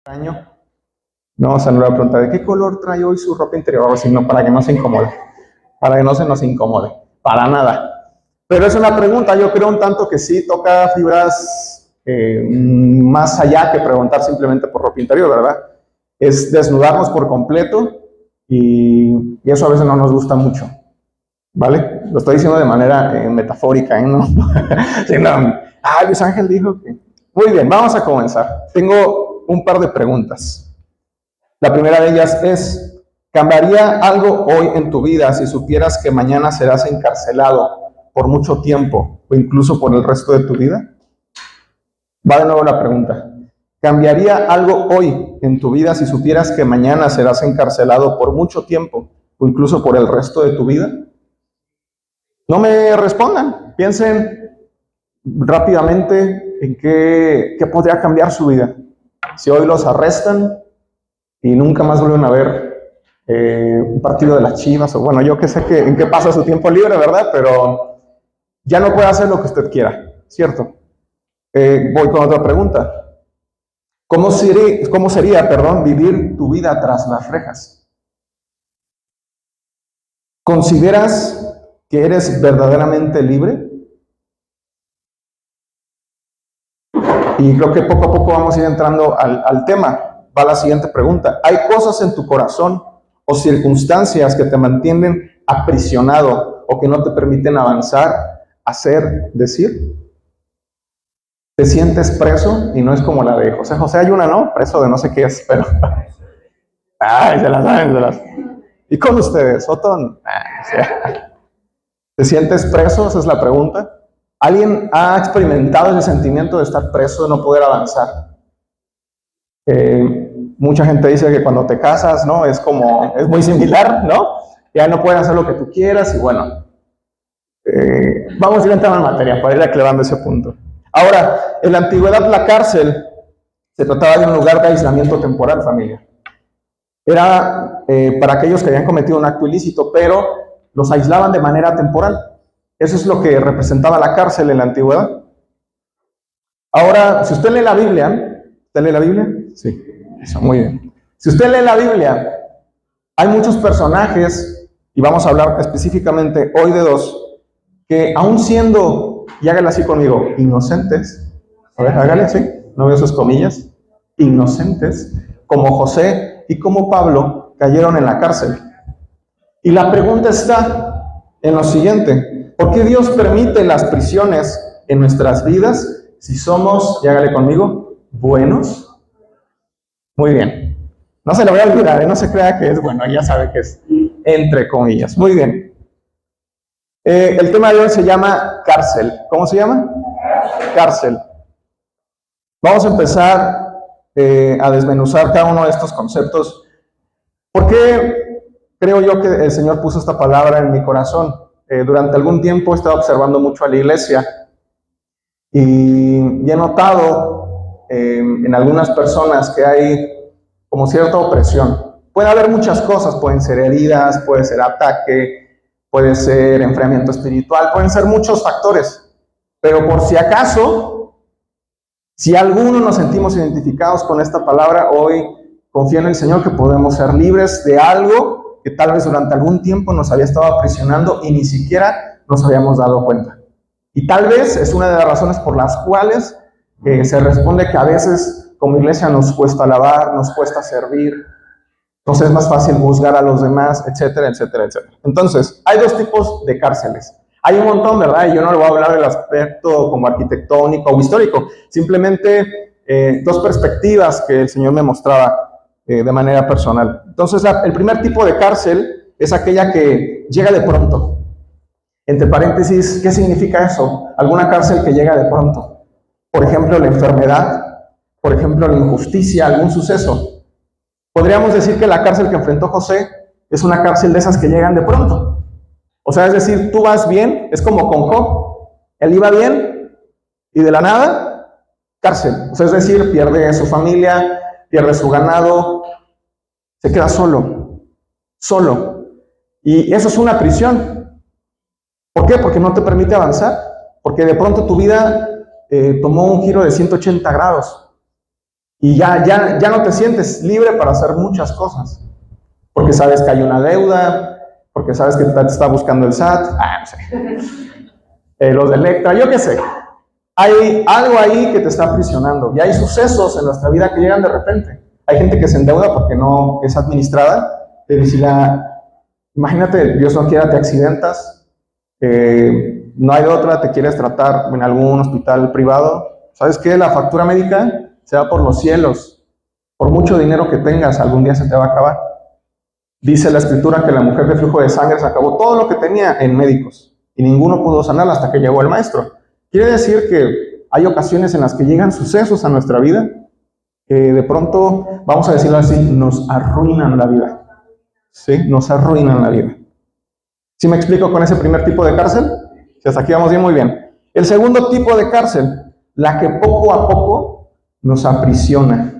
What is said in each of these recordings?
Año. No, o sea, no le voy a preguntar de qué color trae hoy su ropa interior, sino para que no se incomode, para que no se nos incomode, para nada. Pero es una pregunta, yo creo un tanto que sí toca fibras más allá que preguntar simplemente por ropa interior, ¿verdad? Es desnudarnos por completo y eso a veces no nos gusta mucho, ¿vale? Lo estoy diciendo de manera metafórica, ¿no? Luis Ángel dijo que... Muy bien, vamos a comenzar. Tengo un par de preguntas. La primera de ellas es, ¿cambiaría algo hoy en tu vida si supieras que mañana serás encarcelado por mucho tiempo o incluso por el resto de tu vida? Va de nuevo la pregunta. ¿Cambiaría algo hoy en tu vida si supieras que mañana serás encarcelado por mucho tiempo o incluso por el resto de tu vida? No me respondan, piensen rápidamente en qué podría cambiar su vida. Si hoy los arrestan y nunca más vuelven a ver un partido de las Chivas, o bueno, yo que sé en qué pasa su tiempo libre, ¿verdad? Pero ya no puede hacer lo que usted quiera, ¿cierto? Voy con otra pregunta. ¿Cómo sería, vivir tu vida tras las rejas? ¿Consideras que eres verdaderamente libre? Y creo que poco a poco vamos a ir entrando al tema. Va la siguiente pregunta. ¿Hay cosas en tu corazón o circunstancias que te mantienen aprisionado o que no te permiten avanzar, hacer, decir? ¿Te sientes preso? Y no es como la de José José, hay una, ¿no? Preso de no sé qué es, pero... Ay, se las saben. ¿Y con ustedes, Otón? ¿Te sientes preso? Esa es la pregunta. ¿Alguien ha experimentado ese sentimiento de estar preso, de no poder avanzar? Mucha gente dice que cuando te casas, ¿no? Es muy similar, ¿no? Ya no puedes hacer lo que tú quieras y bueno, vamos a ir entrando en materia para ir aclarando ese punto. Ahora, en la antigüedad la cárcel se trataba de un lugar de aislamiento temporal, familia. Era para aquellos que habían cometido un acto ilícito, pero los aislaban de manera temporal. Eso es lo que representaba la cárcel en la antigüedad. Ahora, si usted lee la Biblia, ¿usted lee la Biblia? Sí, eso, muy bien. Si usted lee la Biblia, hay muchos personajes, y vamos a hablar específicamente hoy de dos, que aún siendo, y hágale así conmigo, inocentes, a ver, hágale así, no veo sus comillas, inocentes, como José y como Pablo, cayeron en la cárcel. Y la pregunta está en lo siguiente, ¿por qué Dios permite las prisiones en nuestras vidas si somos, y hágale conmigo, buenos? Muy bien. No se lo voy a olvidar, no se crea que es bueno, ya sabe que es entre comillas. Muy bien. El tema de hoy se llama cárcel. ¿Cómo se llama? Cárcel. Vamos a empezar a desmenuzar cada uno de estos conceptos. ¿Por qué creo yo que el Señor puso esta palabra en mi corazón? Durante algún tiempo he estado observando mucho a la iglesia y he notado en algunas personas que hay como cierta opresión. Puede haber muchas cosas, pueden ser heridas, puede ser ataque, puede ser enfriamiento espiritual, pueden ser muchos factores. Pero por si acaso, si alguno nos sentimos identificados con esta palabra, hoy confío en el Señor que podemos ser libres de algo que tal vez durante algún tiempo nos había estado aprisionando y ni siquiera nos habíamos dado cuenta. Y tal vez es una de las razones por las cuales se responde que a veces como iglesia nos cuesta alabar, nos cuesta servir, entonces es más fácil juzgar a los demás, etcétera, etcétera, etcétera. Entonces, hay dos tipos de cárceles. Hay un montón, ¿verdad? Y yo no le voy a hablar del aspecto como arquitectónico o histórico, simplemente dos perspectivas que el Señor me mostraba de manera personal. Entonces, el primer tipo de cárcel es aquella que llega de pronto. Entre paréntesis, ¿qué significa eso? Alguna cárcel que llega de pronto. Por ejemplo, la enfermedad, por ejemplo, la injusticia, algún suceso. Podríamos decir que la cárcel que enfrentó José es una cárcel de esas que llegan de pronto. O sea, es decir, tú vas bien, es como con Job. Él iba bien y de la nada, cárcel. O sea, es decir, pierde su familia, pierde su ganado, se queda solo. Y eso es una prisión. ¿Por qué? Porque no te permite avanzar. Porque de pronto tu vida tomó un giro de 180 grados. Y ya no te sientes libre para hacer muchas cosas. Porque sabes que hay una deuda, porque sabes que te está buscando el SAT, no sé, los de Electra, yo qué sé. Hay algo ahí que te está aprisionando. Y hay sucesos en nuestra vida que llegan de repente. Hay gente que se endeuda porque no es administrada, pero si imagínate, Dios no quiera, te accidentas, no hay otra, te quieres tratar en algún hospital privado. ¿Sabes qué? La factura médica se va por los cielos. Por mucho dinero que tengas, algún día se te va a acabar. Dice la escritura que la mujer de flujo de sangre se acabó todo lo que tenía en médicos y ninguno pudo sanarla hasta que llegó el maestro. Quiere decir que hay ocasiones en las que llegan sucesos a nuestra vida que de pronto, vamos a decirlo así, nos arruinan la vida. ¿Sí? Nos arruinan la vida. ¿Sí me explico con ese primer tipo de cárcel? Si hasta aquí vamos bien, muy bien. El segundo tipo de cárcel, la que poco a poco nos aprisiona.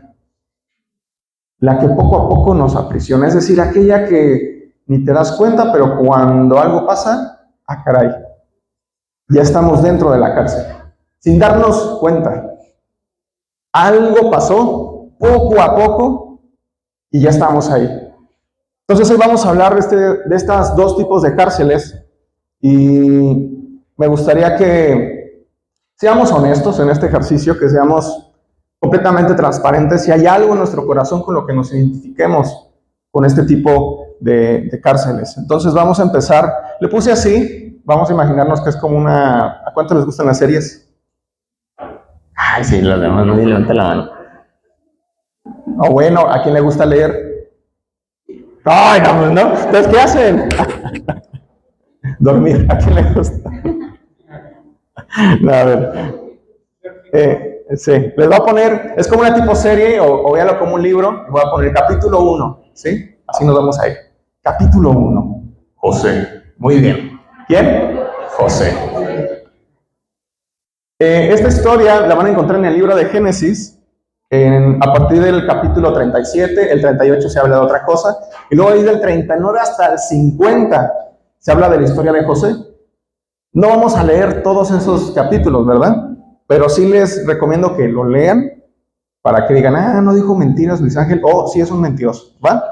La que poco a poco nos aprisiona, es decir, aquella que ni te das cuenta, pero cuando algo pasa, caray, ya estamos dentro de la cárcel, sin darnos cuenta. Algo pasó, poco a poco, y ya estamos ahí. Entonces hoy vamos a hablar de estas dos tipos de cárceles, y me gustaría que seamos honestos en este ejercicio, que seamos completamente transparentes, si hay algo en nuestro corazón con lo que nos identifiquemos con este tipo de cárceles. Entonces vamos a empezar, le puse así, vamos a imaginarnos que es como una... ¿A cuánto les gustan las series? Ay, sí, los demás, no levanta la mano. O bueno, ¿a quién le gusta leer? Ay, no. Entonces, ¿qué hacen? Dormir, ¿a quién le gusta? No, a ver. Sí, les voy a poner, es como una tipo serie, o véalo como un libro, voy a poner capítulo 1, ¿sí? Así nos vamos a ir. Capítulo 1, José. Muy bien. ¿Quién? José. Esta historia la van a encontrar en el libro de Génesis, a partir del capítulo 37, el 38 se habla de otra cosa, y luego ahí del 39 hasta el 50 se habla de la historia de José. No vamos a leer todos esos capítulos, ¿verdad? Pero sí les recomiendo que lo lean para que digan, no dijo mentiras Luis Ángel, sí es un mentiroso, ¿va?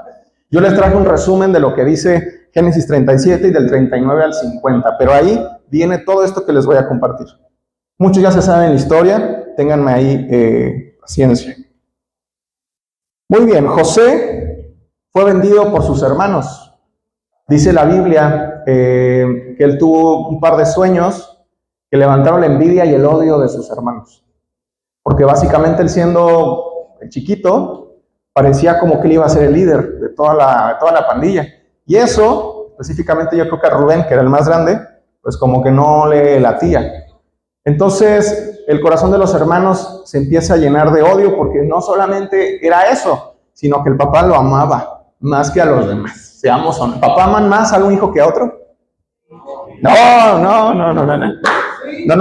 Yo les traje un resumen de lo que dice Génesis 37 y del 39 al 50, pero ahí viene todo esto que les voy a compartir. Muchos ya se saben la historia, ténganme ahí paciencia. Muy bien, José fue vendido por sus hermanos. Dice la Biblia que él tuvo un par de sueños que levantaron la envidia y el odio de sus hermanos. Porque básicamente él siendo el chiquito, parecía como que él iba a ser el líder de toda la pandilla. Y eso, específicamente yo creo que a Rubén, que era el más grande, pues como que no le latía. Entonces, el corazón de los hermanos se empieza a llenar de odio porque no solamente era eso, sino que el papá lo amaba más que a los demás. Seamos honestos. ¿Papá aman más a un hijo que a otro? No. No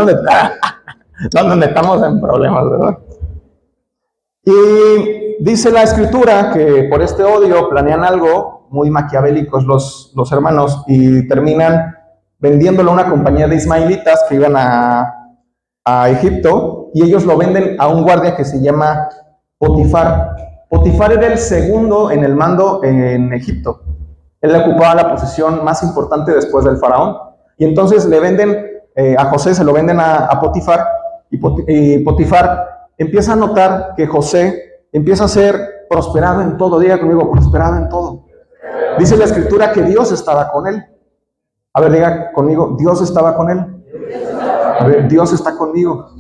nos metamos en problemas, ¿verdad? Y dice la escritura que por este odio planean algo muy maquiavélicos los hermanos y terminan vendiéndolo a una compañía de ismaelitas que iban a Egipto, y ellos lo venden a un guardia que se llama Potifar. Potifar era el segundo en el mando en Egipto. Él ocupaba la posición más importante después del faraón. Y entonces le venden a José, se lo venden a Potifar, y Potifar empieza a notar que José empieza a ser prosperado en todo. Diga conmigo, prosperado en todo. Dice la escritura que Dios estaba con él. A ver, diga conmigo, Dios estaba con él. A ver, Dios está conmigo.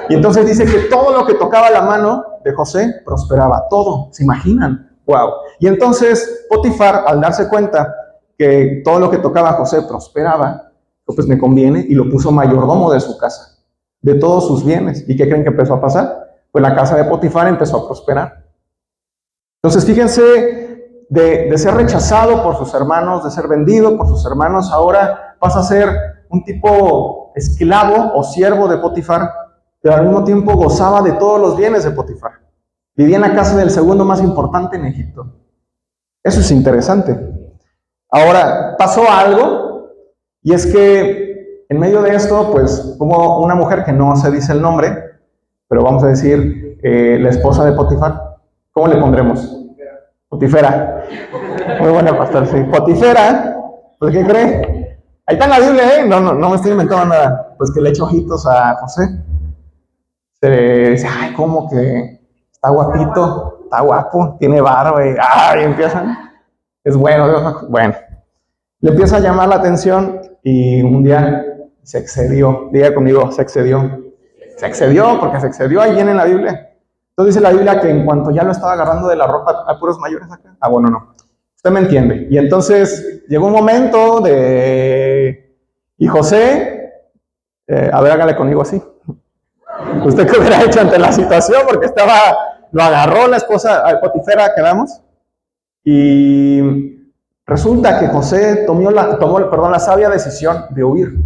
Y entonces dice que todo lo que tocaba la mano de José prosperaba, todo. ¿Se imaginan? Wow. Y entonces Potifar, al darse cuenta que todo lo que tocaba a José prosperaba, pues me conviene, y lo puso mayordomo de su casa, de todos sus bienes. ¿Y qué creen que empezó a pasar? Pues la casa de Potifar empezó a prosperar. Entonces fíjense, de ser rechazado por sus hermanos, de ser vendido por sus hermanos, ahora pasa a ser un tipo esclavo o siervo de Potifar, pero al mismo tiempo gozaba de todos los bienes de Potifar. Vivía en la casa del segundo más importante en Egipto. Eso es interesante. Ahora, pasó algo, y es que en medio de esto, pues hubo una mujer que no se dice el nombre, pero vamos a decir la esposa de Potifar. ¿Cómo le pondremos? Potifera. Muy buena, pastor, sí. Potifera, pues ¿qué cree? Ahí está en la Biblia, ¿eh? No me estoy inventando nada. Pues que le echa ojitos a José. Se dice, ay, ¿cómo que está guapito? Está guapo, tiene barba. Ay, empiezan. Es bueno. Bueno, le empieza a llamar la atención y un día se excedió. Diga conmigo, se excedió. Se excedió, porque se excedió, ahí viene en la Biblia. Entonces dice la Biblia que en cuanto ya lo estaba agarrando de la ropa, ¿hay puros mayores acá? Ah, bueno, no. Usted me entiende. Y entonces llegó un momento de... Y José, a ver, hágale conmigo así. ¿Usted qué hubiera hecho ante la situación? Porque lo agarró la esposa de Potifera, quedamos. Y resulta que José tomó la sabia decisión de huir.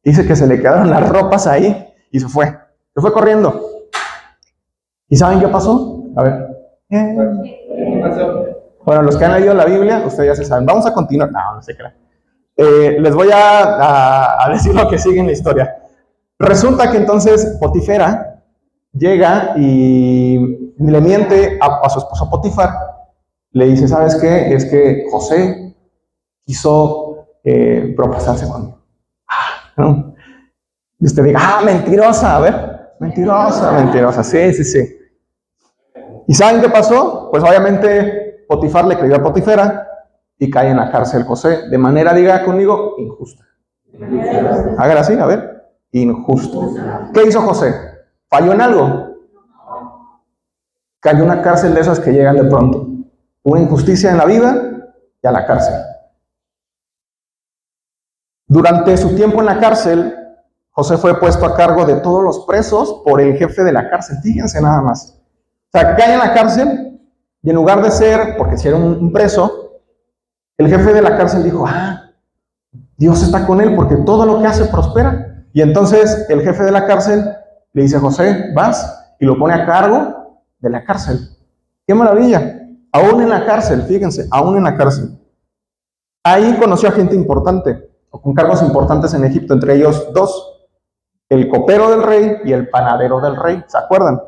Dice que se le quedaron las ropas ahí y se fue. Se fue corriendo. ¿Y saben qué pasó? A ver. Bueno, los que han leído la Biblia, ustedes ya se saben. Vamos a continuar. No se crean. Les voy a decir lo que sigue en la historia. Resulta que entonces Potifera llega y le miente a su esposo Potifar. Le dice, ¿sabes qué? Es que José quiso propasarse conmigo. ¿No? Y usted diga, mentirosa, a ver. Mentirosa. Sí. ¿Y saben qué pasó? Pues obviamente Potifar le creyó a Potifera y cae en la cárcel José. De manera, diga conmigo, injusta. Hágala así, a ver. Injusto. ¿Qué hizo José? ¿Falló en algo? Cayó en una cárcel de esas que llegan de pronto. Una injusticia en la vida y a la cárcel. Durante su tiempo en la cárcel, José fue puesto a cargo de todos los presos por el jefe de la cárcel. Fíjense nada más. O sea, cae en la cárcel y en lugar de ser, porque si era un preso, el jefe de la cárcel dijo, Dios está con él porque todo lo que hace prospera. Y entonces el jefe de la cárcel le dice, José, vas, y lo pone a cargo de la cárcel. ¡Qué maravilla! Aún en la cárcel, fíjense, aún en la cárcel. Ahí conoció a gente importante, o con cargos importantes en Egipto, entre ellos dos, el copero del rey y el panadero del rey, ¿se acuerdan?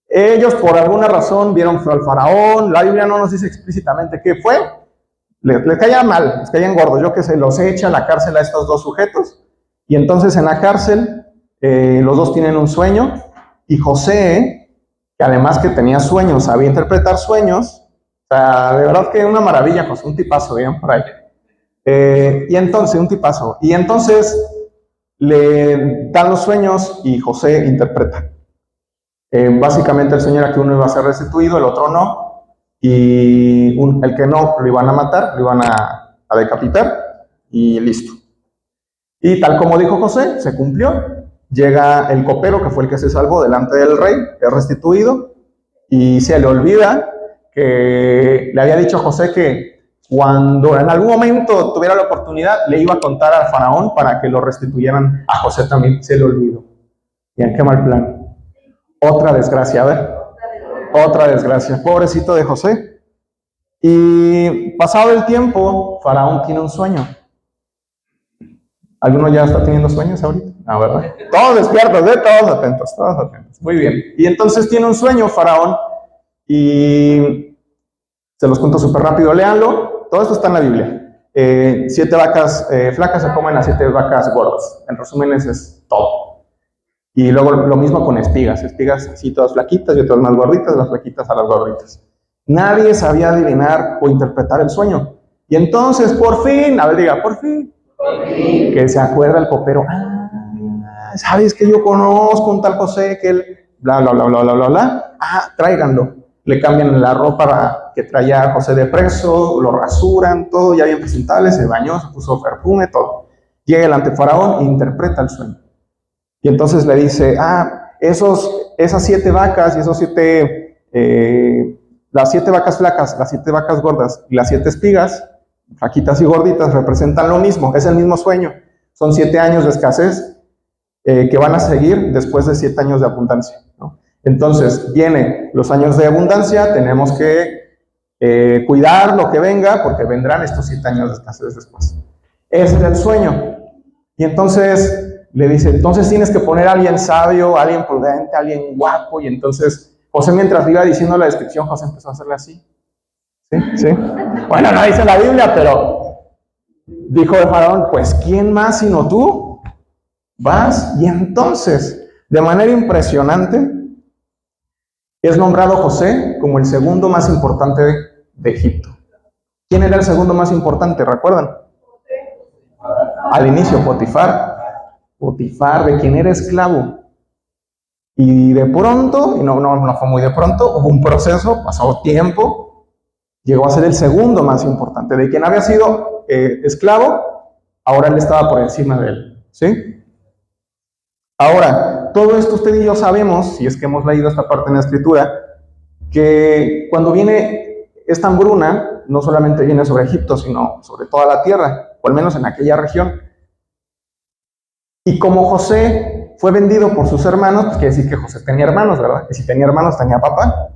Ellos por alguna razón vieron al faraón, la Biblia no nos dice explícitamente qué fue, les caía mal, les caían gordos, yo qué sé, los echa a la cárcel a estos dos sujetos, y entonces en la cárcel los dos tienen un sueño, y José, que además que tenía sueños, sabía interpretar sueños, o sea, de verdad que una maravilla, José, un tipazo, bien por ahí. Y entonces, un tipazo, y entonces le dan los sueños y José interpreta. Básicamente el sueño era que uno iba a ser restituido, el otro no, y el que no lo iban a matar, lo iban a decapitar y listo. Y tal como dijo José, se cumplió. Llega el copero, que fue el que se salvó delante del rey, es restituido, y se le olvida que le había dicho a José que cuando en algún momento tuviera la oportunidad, le iba a contar al faraón para que lo restituyeran a José también. Se le olvidó. Bien, qué mal plan. Otra desgracia, a ver. Otra desgracia. Pobrecito de José. Y pasado el tiempo, Faraón tiene un sueño. ¿Alguno ya está teniendo sueños ahorita? Ah, ¿verdad? Todos despiertos, todos atentos, todos atentos. Muy bien. Y entonces tiene un sueño Faraón y se los cuento súper rápido. Léanlo. Todo esto está en la Biblia. 7 vacas flacas se comen a 7 vacas gordas. En resumen, ese es todo. Y luego lo mismo con espigas así todas flaquitas y otras más gorditas, las flaquitas a las gorditas. Nadie sabía adivinar o interpretar el sueño. Y entonces, por fin, a ver, diga, por fin, que se acuerda el copero, ¿sabes que yo conozco un tal José que él, bla, bla, bla, bla, bla, bla, bla? Tráiganlo. Le cambian la ropa que traía José de preso, lo rasuran, todo ya bien presentable, se bañó, se puso perfume, todo. Llega delante Faraón e interpreta el sueño. Y entonces le dice, esas 7 vacas y las 7 vacas flacas, las 7 vacas gordas y las 7 espigas, flaquitas y gorditas, representan lo mismo, es el mismo sueño. Son 7 años de escasez que van a seguir después de 7 años de abundancia, ¿no? Entonces, vienen los años de abundancia, tenemos que cuidar lo que venga, porque vendrán estos 7 años de escasez después. Ese es el sueño. Y entonces le dice, entonces tienes que poner a alguien sabio, a alguien prudente, a alguien guapo. Y entonces José, mientras iba diciendo la descripción, José empezó a hacerle así. ¿Sí? ¿Sí? Bueno, no dice la Biblia, pero dijo el faraón, pues ¿quién más sino tú? Vas. Y entonces, de manera impresionante, es nombrado José como el segundo más importante de Egipto. ¿Quién era el segundo más importante? ¿Recuerdan? Al inicio, Potifar. Potifar, de quien era esclavo. Y de pronto, y no fue muy de pronto, hubo un proceso, pasó tiempo, llegó a ser el segundo más importante. De quien había sido esclavo, ahora él estaba por encima de él. ¿Sí? Ahora, todo esto usted y yo sabemos, si es que hemos leído esta parte en la Escritura, que cuando viene esta hambruna, no solamente viene sobre Egipto, sino sobre toda la tierra, o al menos en aquella región. Y como José fue vendido por sus hermanos, pues quiere decir que José tenía hermanos, ¿verdad? Y si tenía hermanos, tenía papá.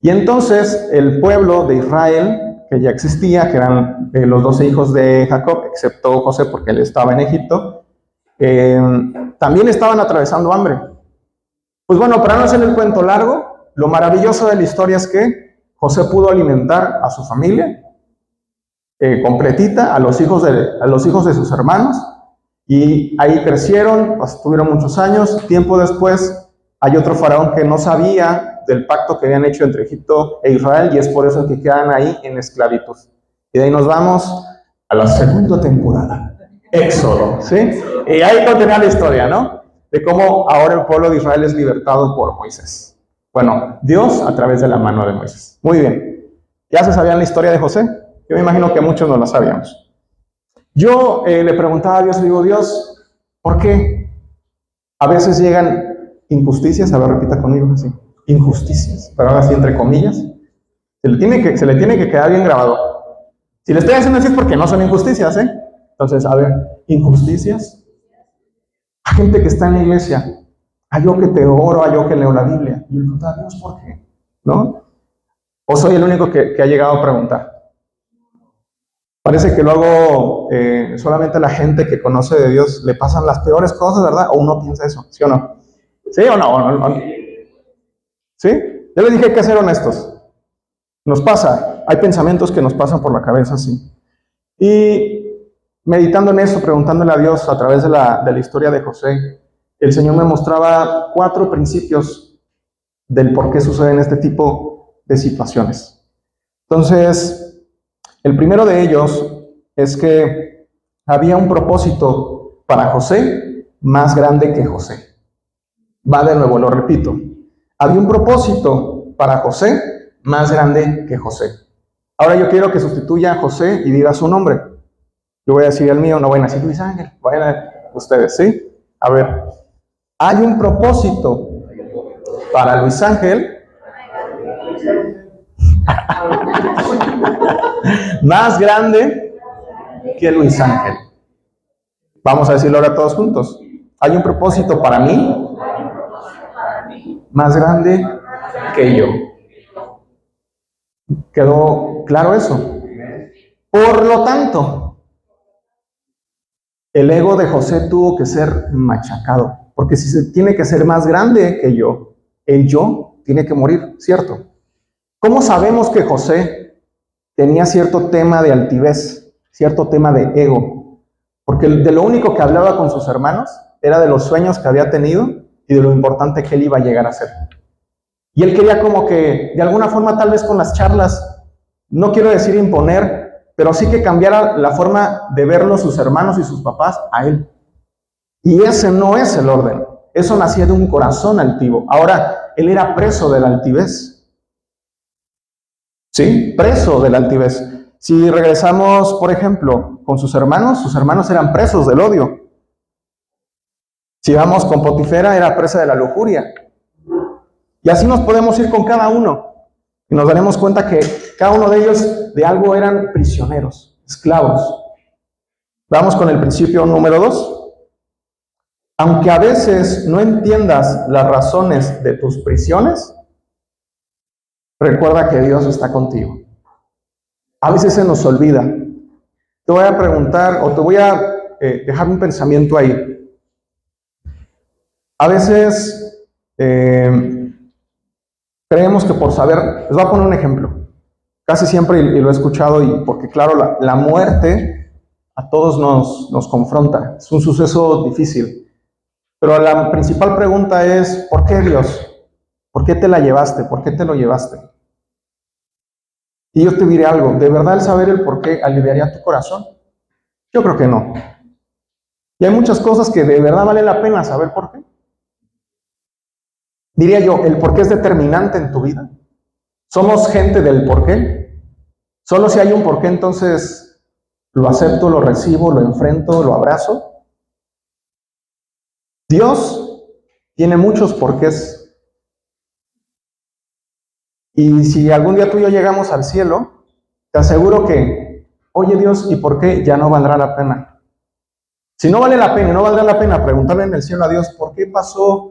Y entonces el pueblo de Israel, que ya existía, que eran los 12 hijos de Jacob, excepto José porque él estaba en Egipto, también estaban atravesando hambre. Pues bueno, para no hacer el cuento largo, lo maravilloso de la historia es que José pudo alimentar a su familia completita, a los hijos de sus hermanos, y ahí crecieron, pues, tuvieron muchos años. Tiempo después hay otro faraón que no sabía del pacto que habían hecho entre Egipto e Israel, y es por eso que quedan ahí en esclavitud. Y de ahí nos vamos a la segunda temporada, Éxodo, ¿sí? Y ahí continúa la historia, ¿no? De cómo ahora el pueblo de Israel es libertado por Moisés. Bueno, Dios a través de la mano de Moisés. Muy bien. ¿Ya se sabían la historia de José? Yo me imagino que muchos no la sabíamos. Yo le preguntaba a Dios, le digo, Dios, ¿por qué a veces llegan injusticias? A ver, repita conmigo así. Injusticias, pero ahora sí entre comillas. Se le tiene que quedar bien grabado. Si le estoy haciendo así es porque no son injusticias, ¿eh? Entonces, a ver, injusticias. A gente que está en la iglesia, a yo que te oro, a yo que leo la Biblia. Y le preguntaba a Dios, ¿por qué? ¿No? ¿O soy el único que ha llegado a preguntar? Parece que luego solamente a la gente que conoce de Dios le pasan las peores cosas, ¿verdad? O uno piensa eso, ¿sí o no? ¿Sí o no? ¿Sí? Ya les dije que hay que ser honestos. Nos pasa, hay pensamientos que nos pasan por la cabeza, sí. Y meditando en eso, preguntándole a Dios a través de la historia de José, el Señor me mostraba 4 principios del por qué suceden este tipo de situaciones. Entonces, el primero de ellos es que había un propósito para José más grande que José. Va de nuevo, lo repito. Había un propósito para José más grande que José. Ahora yo quiero que sustituya a José y diga su nombre. Yo voy a decir el mío, no vayan a decir Luis Ángel, vayan a ustedes, ¿sí? A ver, hay un propósito para Luis Ángel más grande que Luis Ángel. Vamos a decirlo ahora todos juntos. Hay un propósito para mí más grande que yo. ¿Quedó claro eso? Por lo tanto, el ego de José tuvo que ser machacado, porque si se tiene que ser más grande que yo, el yo tiene que morir, ¿cierto? ¿Cómo sabemos que José tenía cierto tema de altivez, cierto tema de ego? Porque de lo único que hablaba con sus hermanos era de los sueños que había tenido y de lo importante que él iba a llegar a ser. Y él quería como que, de alguna forma, tal vez con las charlas, no quiero decir imponer, pero sí que cambiara la forma de verlo sus hermanos y sus papás a él. Y ese no es el orden. Eso nacía de un corazón altivo. Ahora, él era preso de la altivez. ¿Sí? Preso de la altivez. Si regresamos, por ejemplo, con sus hermanos eran presos del odio. Si vamos con Potifera, era presa de la lujuria. Y así nos podemos ir con cada uno. Y nos daremos cuenta que cada uno de ellos de algo eran prisioneros, esclavos. Vamos con el principio número 2. Aunque a veces no entiendas las razones de tus prisiones, recuerda que Dios está contigo. A veces se nos olvida. Te voy a preguntar o te voy a dejar un pensamiento ahí. A veces creemos que por saber, les voy a poner un ejemplo, casi siempre, y lo he escuchado, y porque claro, la muerte a todos nos confronta, es un suceso difícil, pero la principal pregunta es, ¿por qué Dios? ¿Por qué te la llevaste? ¿Por qué te lo llevaste? Y yo te diré algo, ¿de verdad el saber el por qué aliviaría tu corazón? Yo creo que no. Y hay muchas cosas que de verdad vale la pena saber por qué. Diría yo, el por qué es determinante en tu vida. Somos gente del por qué. Solo si hay un por qué, entonces lo acepto, lo recibo, lo enfrento, lo abrazo. Dios tiene muchos porqués. Y si algún día tú y yo llegamos al cielo, te aseguro que, oye Dios, ¿y por qué? Ya no valdrá la pena. Si no vale la pena, no valdrá la pena preguntarle en el cielo a Dios, ¿por qué pasó?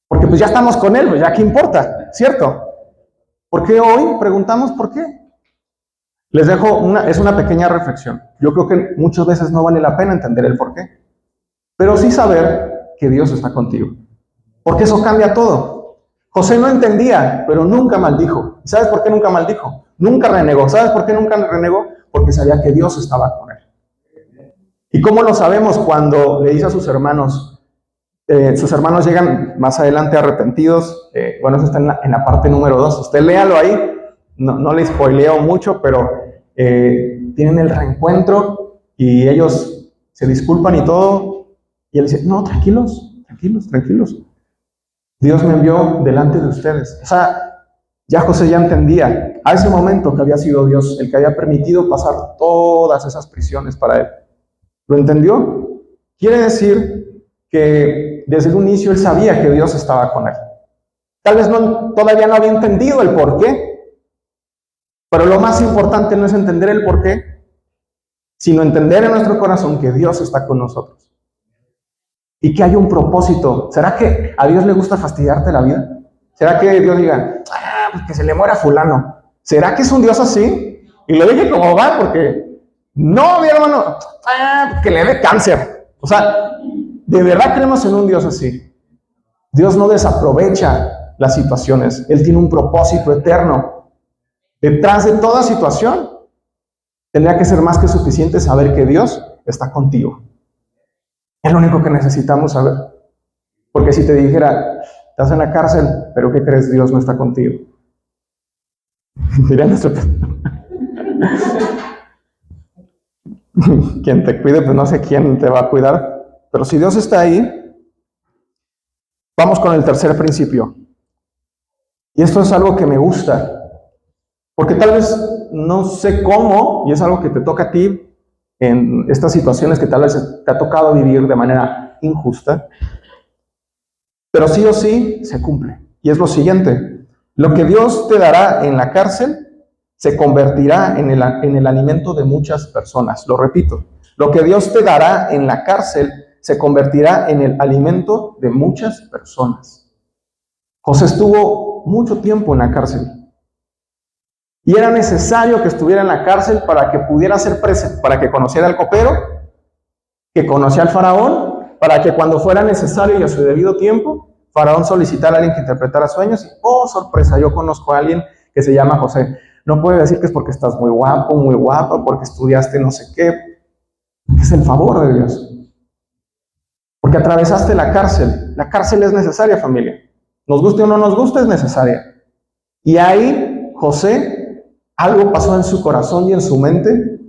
Porque pues ya estamos con Él, pues ya qué importa, ¿cierto? ¿Por qué hoy preguntamos por qué? Les dejo es una pequeña reflexión. Yo creo que muchas veces no vale la pena entender el por qué, pero sí saber que Dios está contigo, porque eso cambia todo. José no entendía, pero nunca maldijo. ¿Y sabes por qué nunca maldijo? Nunca renegó. ¿Sabes por qué nunca renegó? Porque sabía que Dios estaba con él. ¿Y cómo lo sabemos? Cuando le dice a sus hermanos llegan más adelante arrepentidos. Bueno, eso está en la parte número 2. Usted léalo ahí. No le spoileo mucho, pero tienen el reencuentro y ellos se disculpan y todo. Y él dice, no, tranquilos. Dios me envió delante de ustedes. O sea, ya José ya entendía a ese momento que había sido Dios el que había permitido pasar todas esas prisiones para él. ¿Lo entendió? Quiere decir que desde el inicio él sabía que Dios estaba con él. Tal vez todavía no había entendido el por qué, pero lo más importante no es entender el por qué, sino entender en nuestro corazón que Dios está con nosotros. Y que hay un propósito. ¿Será que a Dios le gusta fastidiarte la vida? ¿Será que Dios diga, pues que se le muera fulano? ¿Será que es un Dios así? Y lo dije como va, porque no, mi hermano, que le dé cáncer. O sea, ¿de verdad creemos en un Dios así? Dios no desaprovecha las situaciones. Él tiene un propósito eterno. Detrás de toda situación, tendría que ser más que suficiente saber que Dios está contigo. Es lo único que necesitamos saber. Porque si te dijera, estás en la cárcel, pero ¿qué crees? Dios no está contigo. Diría nuestro... Quien te cuide, pues no sé quién te va a cuidar. Pero si Dios está ahí, vamos con el tercer principio. Y esto es algo que me gusta. Porque tal vez no sé cómo, y es algo que te toca a ti, en estas situaciones que tal vez te ha tocado vivir de manera injusta, pero sí o sí se cumple. Y es lo siguiente, lo que Dios te dará en la cárcel se convertirá en el alimento de muchas personas. Lo repito, lo que Dios te dará en la cárcel se convertirá en el alimento de muchas personas. José estuvo mucho tiempo en la cárcel. Y era necesario que estuviera en la cárcel para que pudiera ser preso, para que conociera al copero, que conocía al faraón, para que cuando fuera necesario y a su debido tiempo, faraón solicitara a alguien que interpretara sueños. Y, oh, sorpresa, yo conozco a alguien que se llama José. No puede decir que es porque estás muy guapo, muy guapa, porque estudiaste no sé qué. Es el favor de Dios. Porque atravesaste la cárcel. La cárcel es necesaria, familia. Nos guste o no nos guste, es necesaria. Y ahí José, algo pasó en su corazón y en su mente,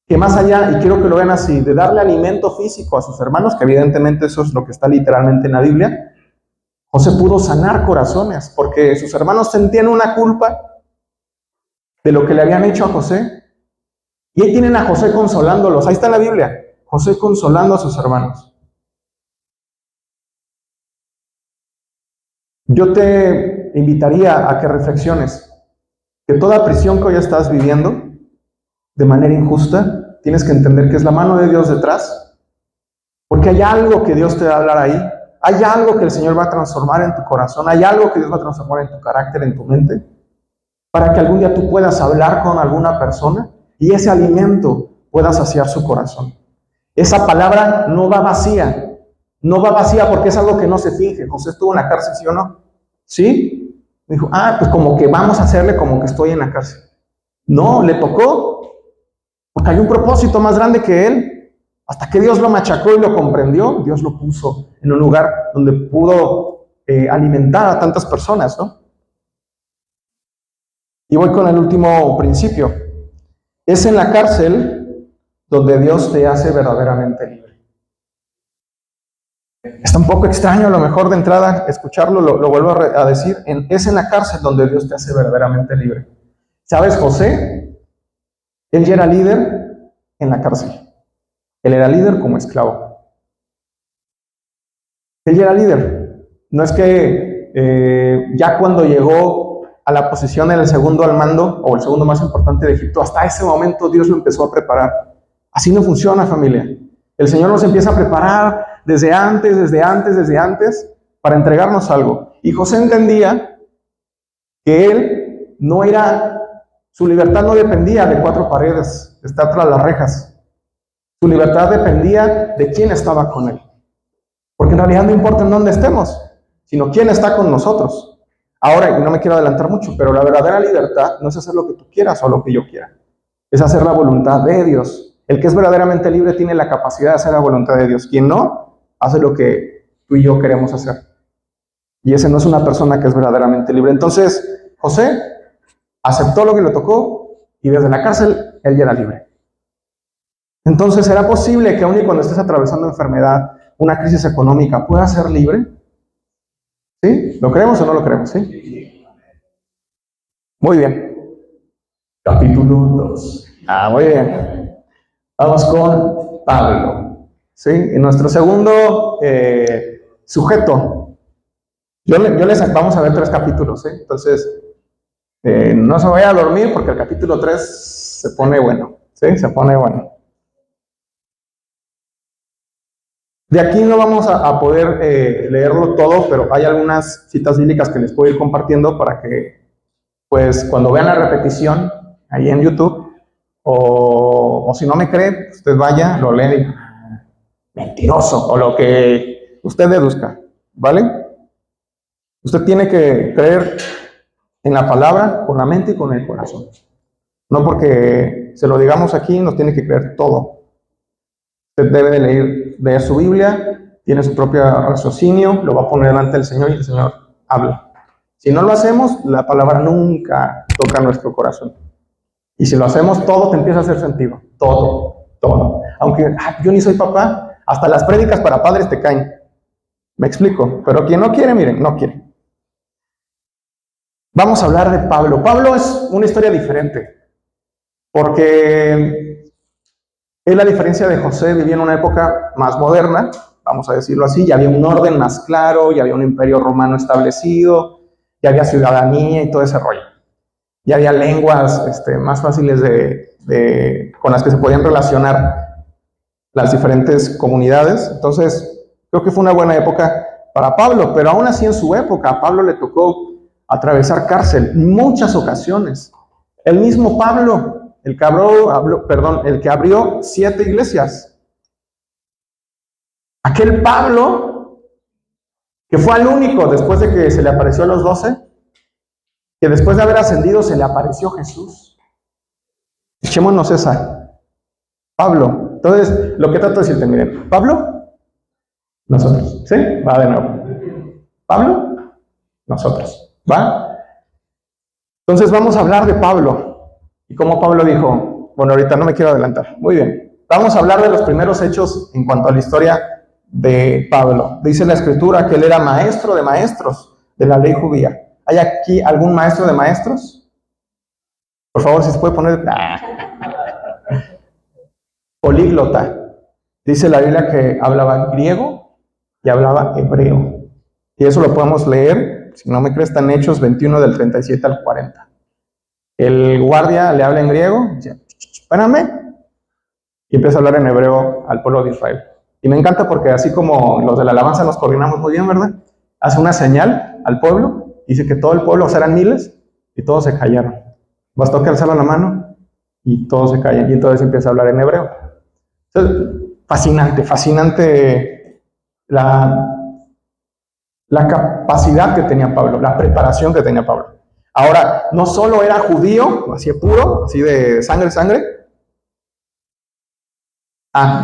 que más allá, y quiero que lo vean así, de darle alimento físico a sus hermanos, que evidentemente eso es lo que está literalmente en la Biblia, José pudo sanar corazones, porque sus hermanos sentían una culpa de lo que le habían hecho a José, y ahí tienen a José consolándolos. Ahí está en la Biblia, José consolando a sus hermanos. Yo te invitaría a que reflexiones que toda prisión que hoy estás viviendo de manera injusta, tienes que entender que es la mano de Dios detrás, porque hay algo que Dios te va a hablar ahí, hay algo que el Señor va a transformar en tu corazón, hay algo que Dios va a transformar en tu carácter, en tu mente, para que algún día tú puedas hablar con alguna persona y ese alimento pueda saciar su corazón. Esa palabra no va vacía, no va vacía porque es algo que no se finge. José estuvo en la cárcel, ¿sí o no? ¿Sí? Dijo, pues como que vamos a hacerle como que estoy en la cárcel. No, le tocó, porque hay un propósito más grande que él. Hasta que Dios lo machacó y lo comprendió, Dios lo puso en un lugar donde pudo alimentar a tantas personas, ¿no? Y voy con el último principio. Es en la cárcel donde Dios te hace verdaderamente libre. Está un poco extraño a lo mejor de entrada escucharlo, lo vuelvo a decir, es en la cárcel donde Dios te hace verdaderamente libre. ¿Sabes, José? Él ya era líder en la cárcel. Él era líder como esclavo. Él ya era líder. No es que ya cuando llegó a la posición en el segundo al mando, o el segundo más importante de Egipto, hasta ese momento Dios lo empezó a preparar. Así no funciona, familia. El Señor nos empieza a preparar desde antes, para entregarnos algo. Y José entendía que él no era, su libertad no dependía de cuatro paredes, de estar tras las rejas. Su libertad dependía de quién estaba con él. Porque en realidad no importa en dónde estemos, sino quién está con nosotros. Ahora, y no me quiero adelantar mucho, pero la verdadera libertad no es hacer lo que tú quieras o lo que yo quiera. Es hacer la voluntad de Dios. El que es verdaderamente libre tiene la capacidad de hacer la voluntad de Dios. Quien no, hace lo que tú y yo queremos hacer. Y ese no es una persona que es verdaderamente libre. Entonces, José aceptó lo que le tocó y desde la cárcel él ya era libre. Entonces, ¿será posible que aun y cuando estés atravesando enfermedad, una crisis económica, puedas ser libre? ¿Sí? ¿Lo creemos o no lo creemos? ¿Sí? Muy bien. Capítulo 2. Muy bien. Vamos con Pablo. ¿Sí? En nuestro segundo sujeto. Vamos a ver 3 capítulos. ¿Sí? Entonces, no se vaya a dormir porque el capítulo 3 se pone bueno. ¿Sí? Se pone bueno. De aquí no vamos a poder leerlo todo, pero hay algunas citas bíblicas que les puedo ir compartiendo para que, pues, cuando vean la repetición ahí en YouTube, o si no me cree, usted vaya, lo lee y diga, mentiroso, o lo que usted deduzca, ¿vale? Usted tiene que creer en la palabra con la mente y con el corazón. No porque se lo digamos aquí, nos tiene que creer todo. Usted debe de leer su Biblia, tiene su propio raciocinio, lo va a poner delante del Señor y el Señor habla. Si no lo hacemos, la palabra nunca toca nuestro corazón. Y si lo hacemos, todo te empieza a hacer sentido. Todo. Aunque yo ni soy papá, hasta las prédicas para padres te caen. Me explico. Pero quien no quiere, miren, no quiere. Vamos a hablar de Pablo. Pablo es una historia diferente. Porque él, a diferencia de José, vivía en una época más moderna, vamos a decirlo así. Ya había un orden más claro, ya había un imperio romano establecido, ya había ciudadanía y todo ese rollo. Ya había lenguas más fáciles con las que se podían relacionar las diferentes comunidades. Entonces, creo que fue una buena época para Pablo, pero aún así en su época a Pablo le tocó atravesar cárcel en muchas ocasiones. El mismo Pablo, el que abrió 7 iglesias. Aquel Pablo que fue al único después de que se le apareció a los 12, que después de haber ascendido se le apareció Jesús. Echémonos esa. Pablo. Entonces, lo que trato de decirte, miren, Pablo, nosotros. ¿Sí? Va de nuevo. Pablo, nosotros. ¿Va? Entonces vamos a hablar de Pablo. Y como Pablo dijo, bueno, ahorita no me quiero adelantar. Muy bien. Vamos a hablar de los primeros hechos en cuanto a la historia de Pablo. Dice la Escritura que él era maestro de maestros de la ley judía. ¿Hay aquí algún maestro de maestros? Por favor, si se puede poner... Políglota. Dice la Biblia que hablaba griego y hablaba hebreo. Y eso lo podemos leer, si no me crees, está en Hechos 21 del 37 al 40. El guardia le habla en griego, dice, espérame, y empieza a hablar en hebreo al pueblo de Israel. Y me encanta porque así como los de la alabanza nos coordinamos muy bien, ¿verdad? Hace una señal al pueblo, dice que todo el pueblo, o sea, eran miles, y todos se callaron. Bastó que alzaron la mano y todos se callan, y entonces empieza a hablar en hebreo. Entonces, fascinante la, la capacidad que tenía Pablo, la preparación que tenía Pablo. Ahora, no solo era judío, así puro, así de sangre.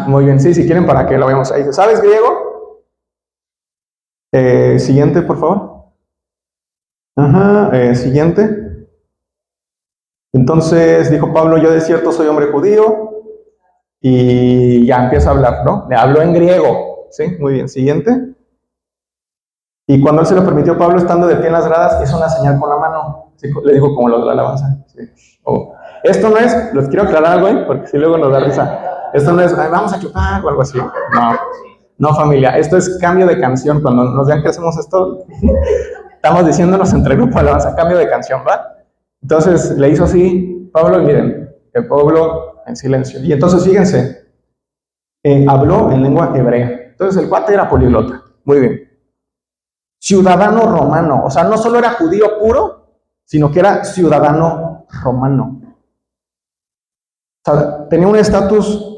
Muy bien, sí, si quieren para que lo veamos ahí. ¿Sabes griego? Siguiente, por favor. Siguiente. Entonces dijo Pablo, yo de cierto soy hombre judío, y ya empieza a hablar, ¿no? Le habló en griego, ¿sí? Muy bien, siguiente. Y cuando él se lo permitió, Pablo, estando de pie en las gradas, hizo una señal con la mano. ¿Sí? Le dijo como lo de la alabanza. ¿Sí? Esto no es, les quiero aclarar algo, porque si luego nos da risa. Esto no es, vamos a chupar o algo así. No, familia. Esto es cambio de canción. Cuando nos vean que hacemos esto, estamos diciéndonos entre grupo de alabanza, cambio de canción, ¿va? Entonces le hizo así Pablo, y miren, el pueblo en silencio. Y entonces fíjense, habló en lengua hebrea. Entonces el cuate era poliglota. Muy bien. Ciudadano romano, o sea, no solo era judío puro, sino que era ciudadano romano. O sea, tenía un estatus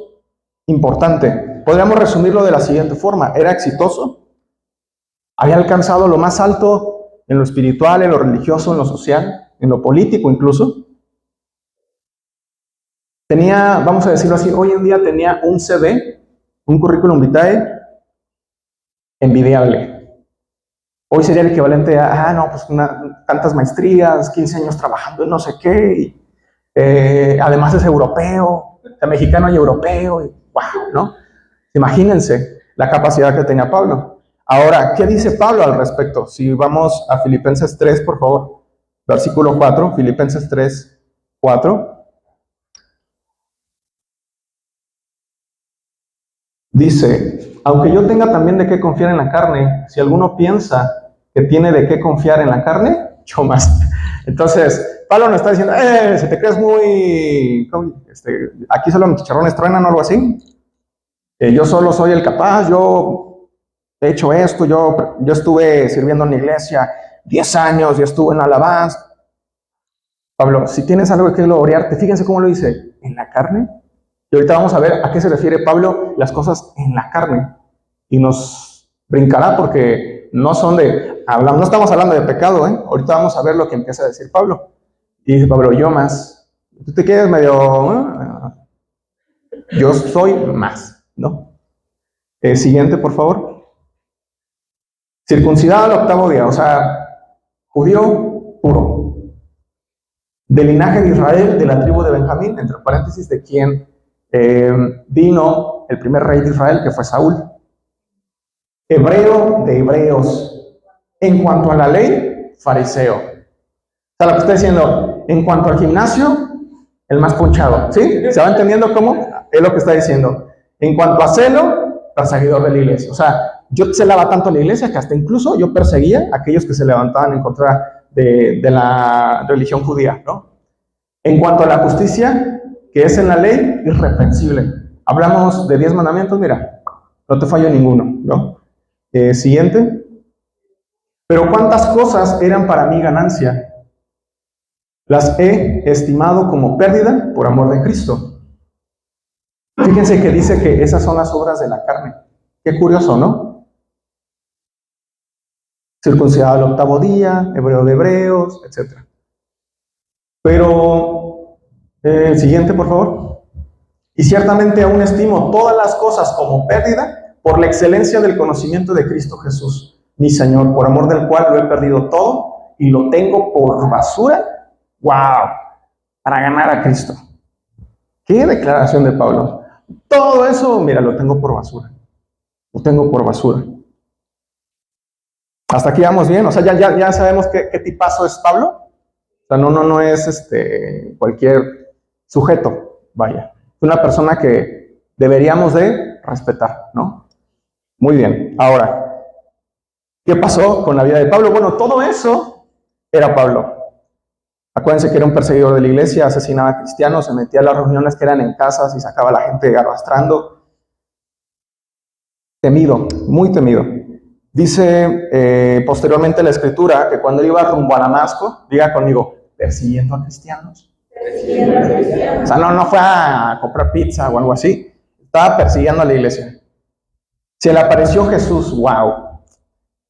importante. Podríamos resumirlo de la siguiente forma: era exitoso, había alcanzado lo más alto en lo espiritual, en lo religioso, en lo social, en lo político incluso. Tenía, vamos a decirlo así, hoy en día tenía un CV, un currículum vitae envidiable. Hoy sería el equivalente a, no, pues tantas maestrías, 15 años trabajando en no sé qué, y, además es europeo, o sea, mexicano y europeo, y wow, ¿no? Imagínense la capacidad que tenía Pablo. Ahora, ¿qué dice Pablo al respecto? Si vamos a Filipenses 3, por favor, versículo 4, Filipenses 3, 4. Dice, aunque yo tenga también de qué confiar en la carne, si alguno piensa que tiene de qué confiar en la carne, yo más. Entonces, Pablo no está diciendo, si te crees muy, aquí solo mis chicharrones truenan o algo así, yo solo soy el capaz, yo he hecho esto, yo estuve sirviendo en la iglesia 10 años, yo estuve en alabanza. Pablo, si tienes algo que gloriarte, fíjense cómo lo dice, en la carne. Y ahorita vamos a ver a qué se refiere Pablo las cosas en la carne. Y nos brincará porque no son no estamos hablando de pecado, Ahorita vamos a ver lo que empieza a decir Pablo. Y dice Pablo, yo más. Tú te quedas medio, yo soy más, ¿no? Siguiente, por favor. Circuncidado al octavo día, o sea, judío puro. Del linaje de Israel, de la tribu de Benjamín, entre paréntesis, de quien vino el primer rey de Israel, que fue Saúl. Hebreo de hebreos. En cuanto a la ley, fariseo. O sea, lo que está diciendo, en cuanto al gimnasio, el más punchado. ¿Sí? ¿Se va entendiendo cómo? Es lo que está diciendo. En cuanto a celo, perseguidor de la iglesia. O sea, yo celaba tanto a la iglesia que hasta incluso yo perseguía a aquellos que se levantaban en contra de la religión judía, ¿no? En cuanto a la justicia, que es en la ley, irreprensible. Hablamos de 10 mandamientos, mira, no te fallo ninguno, ¿no? Siguiente. Pero cuántas cosas eran para mí ganancia, las he estimado como pérdida por amor de Cristo. Fíjense que dice que esas son las obras de la carne. Qué curioso, ¿no? Circuncidado al octavo día, hebreo de hebreos, etc. Pero, siguiente, por favor. Y ciertamente aún estimo todas las cosas como pérdida por la excelencia del conocimiento de Cristo Jesús, mi Señor, por amor del cual lo he perdido todo y lo tengo por basura. ¡Wow! Para ganar a Cristo. ¡Qué declaración de Pablo! Todo eso, mira, lo tengo por basura. Lo tengo por basura. Hasta aquí vamos bien. O sea, ya sabemos qué tipazo es Pablo. O sea, no es cualquier sujeto, vaya. Es una persona que deberíamos de respetar, ¿no? Muy bien. Ahora, ¿qué pasó con la vida de Pablo? Bueno, todo eso era Pablo. Acuérdense que era un perseguidor de la iglesia, asesinaba a cristianos, se metía a las reuniones que eran en casas y sacaba a la gente arrastrando. Temido, muy temido. Dice posteriormente la escritura que cuando iba rumbo a Damasco, diga conmigo, persiguiendo a cristianos. O sea, no fue a comprar pizza o algo así, estaba persiguiendo a la iglesia. Se le apareció Jesús, wow,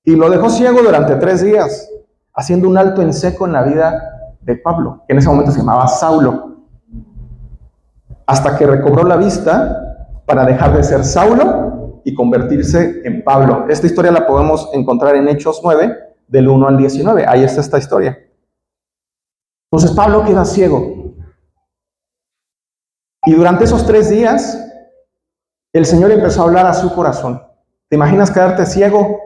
y lo dejó ciego durante 3 días, haciendo un alto en seco en la vida de Pablo, que en ese momento se llamaba Saulo, hasta que recobró la vista para dejar de ser Saulo y convertirse en Pablo. Esta historia la podemos encontrar en Hechos 9, del 1 al 19. Ahí está esta historia. Entonces Pablo queda ciego. Y durante esos 3 días, el Señor empezó a hablar a su corazón. ¿Te imaginas quedarte ciego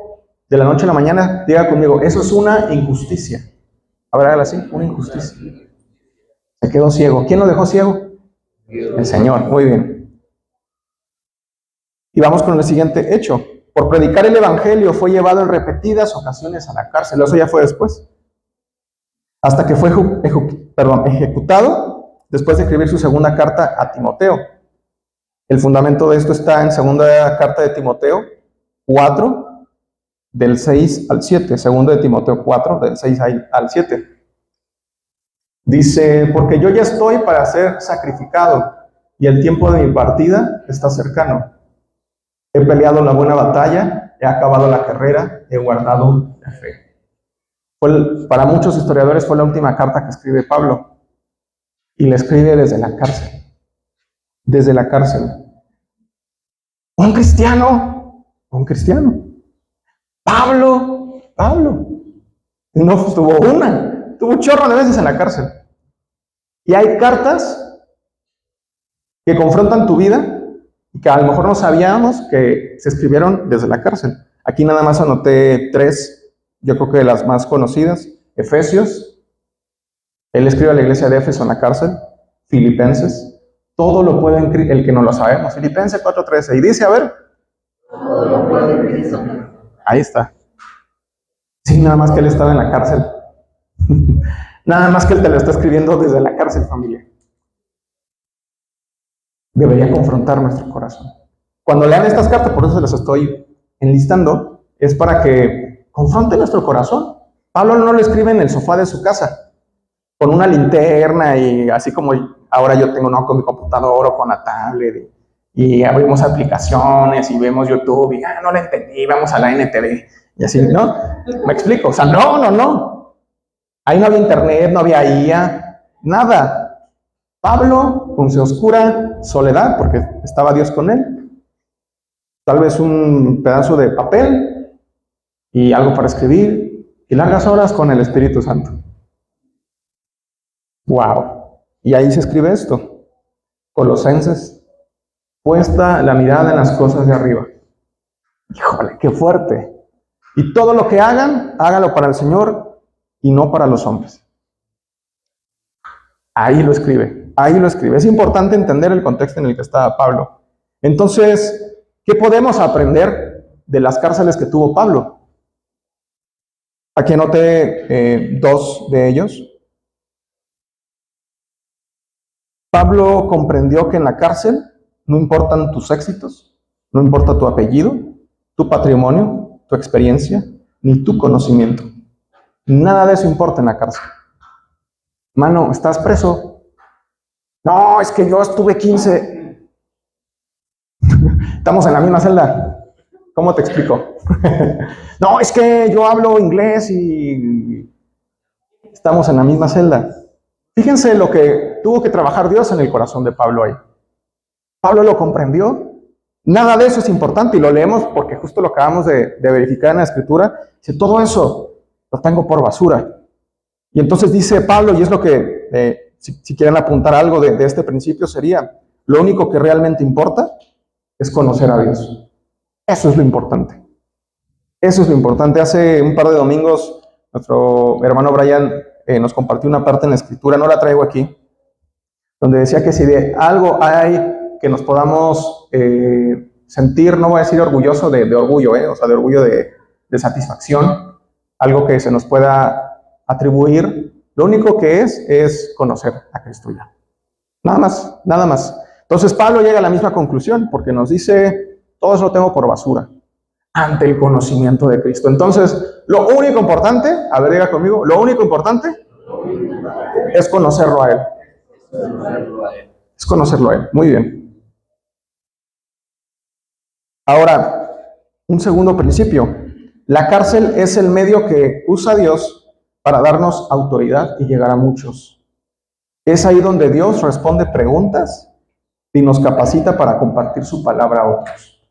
de la noche a la mañana? Diga conmigo, eso es una injusticia. Habrá así, una injusticia. Se quedó ciego. ¿Quién lo dejó ciego? El Señor. Muy bien. Y vamos con el siguiente hecho. Por predicar el Evangelio fue llevado en repetidas ocasiones a la cárcel. Eso ya fue después. Hasta que fue ejecutado después de escribir su segunda carta a Timoteo. El fundamento de esto está en segunda carta de Timoteo 4, del 6 al 7. Segundo de Timoteo 4, del 6 al 7. Dice, porque yo ya estoy para ser sacrificado y el tiempo de mi partida está cercano. He peleado la buena batalla, he acabado la carrera, he guardado la fe. Para muchos historiadores fue la última carta que escribe Pablo. Y la escribe desde la cárcel. Desde la cárcel. Un cristiano. Pablo. No tuvo una, tuvo un chorro de veces en la cárcel. Y hay cartas que confrontan tu vida y que a lo mejor no sabíamos que se escribieron desde la cárcel. Aquí nada más anoté 3, yo creo que de las más conocidas. Efesios, él escribe a la iglesia de Éfeso en la cárcel. Filipenses, todo lo puede el que no lo sabemos. Filipenses 4:13, y dice, a ver. Todo lo puede en Cristo. Ahí está. Sí, nada más que él estaba en la cárcel. Nada más que él te lo está escribiendo desde la cárcel, familia. Debería confrontar nuestro corazón. Cuando lean estas cartas, por eso se las estoy enlistando, es para que confronte nuestro corazón. Pablo no lo escribe en el sofá de su casa, con una linterna y así como ahora yo tengo, no, con mi computadora o con la tablet y abrimos aplicaciones y vemos YouTube y no la entendí, vamos a la NTV y así, ¿no? ¿Me explico? O sea, no. Ahí no había internet, no había IA, nada. Pablo, con su oscura soledad, porque estaba Dios con él, tal vez un pedazo de papel y algo para escribir y largas horas con el Espíritu Santo. Wow. Y ahí se escribe esto. Colosenses, puesta la mirada en las cosas de arriba. Híjole, qué fuerte. Y todo lo que hagan, hágalo para el Señor y no para los hombres. Ahí lo escribe. Es importante entender el contexto en el que estaba Pablo. Entonces, ¿qué podemos aprender de las cárceles que tuvo Pablo? Aquí anoté 2 de ellos. Pablo comprendió que en la cárcel no importan tus éxitos, no importa tu apellido, tu patrimonio, tu experiencia, ni tu conocimiento. Nada de eso importa en la cárcel. Mano, ¿estás preso? No, es que yo estuve 15. Estamos en la misma celda. ¿Cómo te explico? No, es que yo hablo inglés y estamos en la misma celda. Fíjense lo que tuvo que trabajar Dios en el corazón de Pablo ahí. Pablo lo comprendió. Nada de eso es importante y lo leemos porque justo lo acabamos de verificar en la Escritura. Dice, todo eso lo tengo por basura. Y entonces dice Pablo, y es lo que, si quieren apuntar algo de este principio, sería, lo único que realmente importa es conocer a Dios. Eso es lo importante. Hace un par de domingos, nuestro hermano Brian nos compartió una parte en la Escritura, no la traigo aquí, donde decía que si de algo hay que nos podamos sentir, no voy a decir orgulloso de orgullo, o sea, de orgullo de satisfacción, algo que se nos pueda atribuir, lo único que es conocer a Cristo ya. Nada más. Entonces Pablo llega a la misma conclusión, porque nos dice, todo eso lo tengo por basura, ante el conocimiento de Cristo. Entonces, lo único importante, a ver, diga conmigo, lo único importante es conocerlo a Él. Es conocerlo a Él. Muy bien. Ahora, un segundo principio. La cárcel es el medio que usa Dios para darnos autoridad y llegar a muchos. Es ahí donde Dios responde preguntas y nos capacita para compartir su palabra a otros.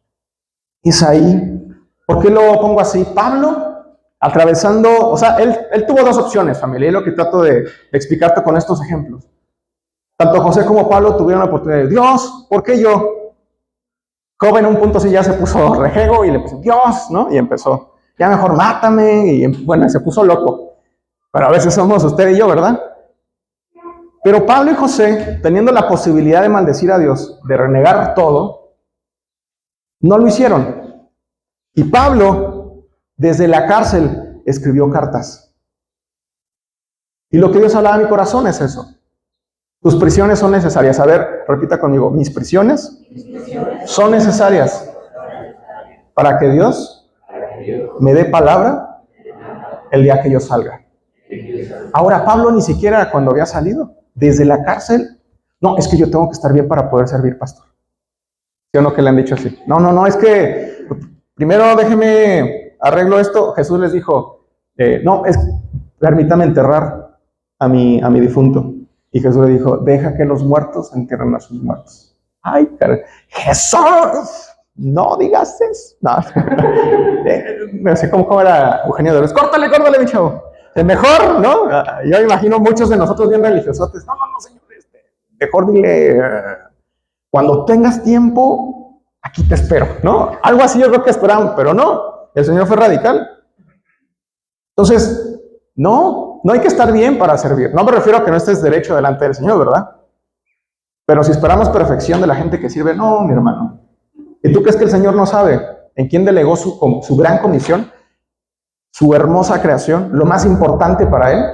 Es ahí. ¿Por qué lo pongo así? Pablo, atravesando, o sea, él tuvo dos opciones, familia, y es lo que trato de explicarte con estos ejemplos. Tanto José como Pablo tuvieron la oportunidad de, Dios, ¿por qué yo? Joven en un punto sí ya se puso rejego y le puso, Dios, ¿no? Y empezó, ya mejor mátame, y bueno, se puso loco. Pero a veces somos usted y yo, ¿verdad? Pero Pablo y José, teniendo la posibilidad de maldecir a Dios, de renegar todo, no lo hicieron. Y Pablo, desde la cárcel, escribió cartas. Y lo que Dios hablaba en mi corazón es eso. Tus prisiones son necesarias. A ver, repita conmigo, mis prisiones son necesarias para que Dios me dé palabra el día que yo salga. Ahora, Pablo ni siquiera cuando había salido, desde la cárcel, no, es que yo tengo que estar bien para poder servir, pastor. ¿Sí o no que le han dicho así? No, es que primero déjeme arreglo esto. Jesús les dijo, permítame enterrar a mi difunto. Y Jesús le dijo, deja que los muertos entierren a sus muertos. Ay, caray. Jesús, no digas eso. No sé cómo era Eugenio Derbez. Córtale, mi chavo. Es mejor, ¿no? Yo me imagino muchos de nosotros bien religiosotes. No, señor, mejor dile, cuando tengas tiempo, aquí te espero, ¿no? Algo así yo creo que esperaban, pero no. El Señor fue radical. Entonces, no hay que estar bien para servir. No me refiero a que no estés derecho delante del Señor, ¿verdad? Pero si esperamos perfección de la gente que sirve, no, mi hermano. ¿Y tú crees que el Señor no sabe en quién delegó su gran comisión? Su hermosa creación, lo más importante para Él.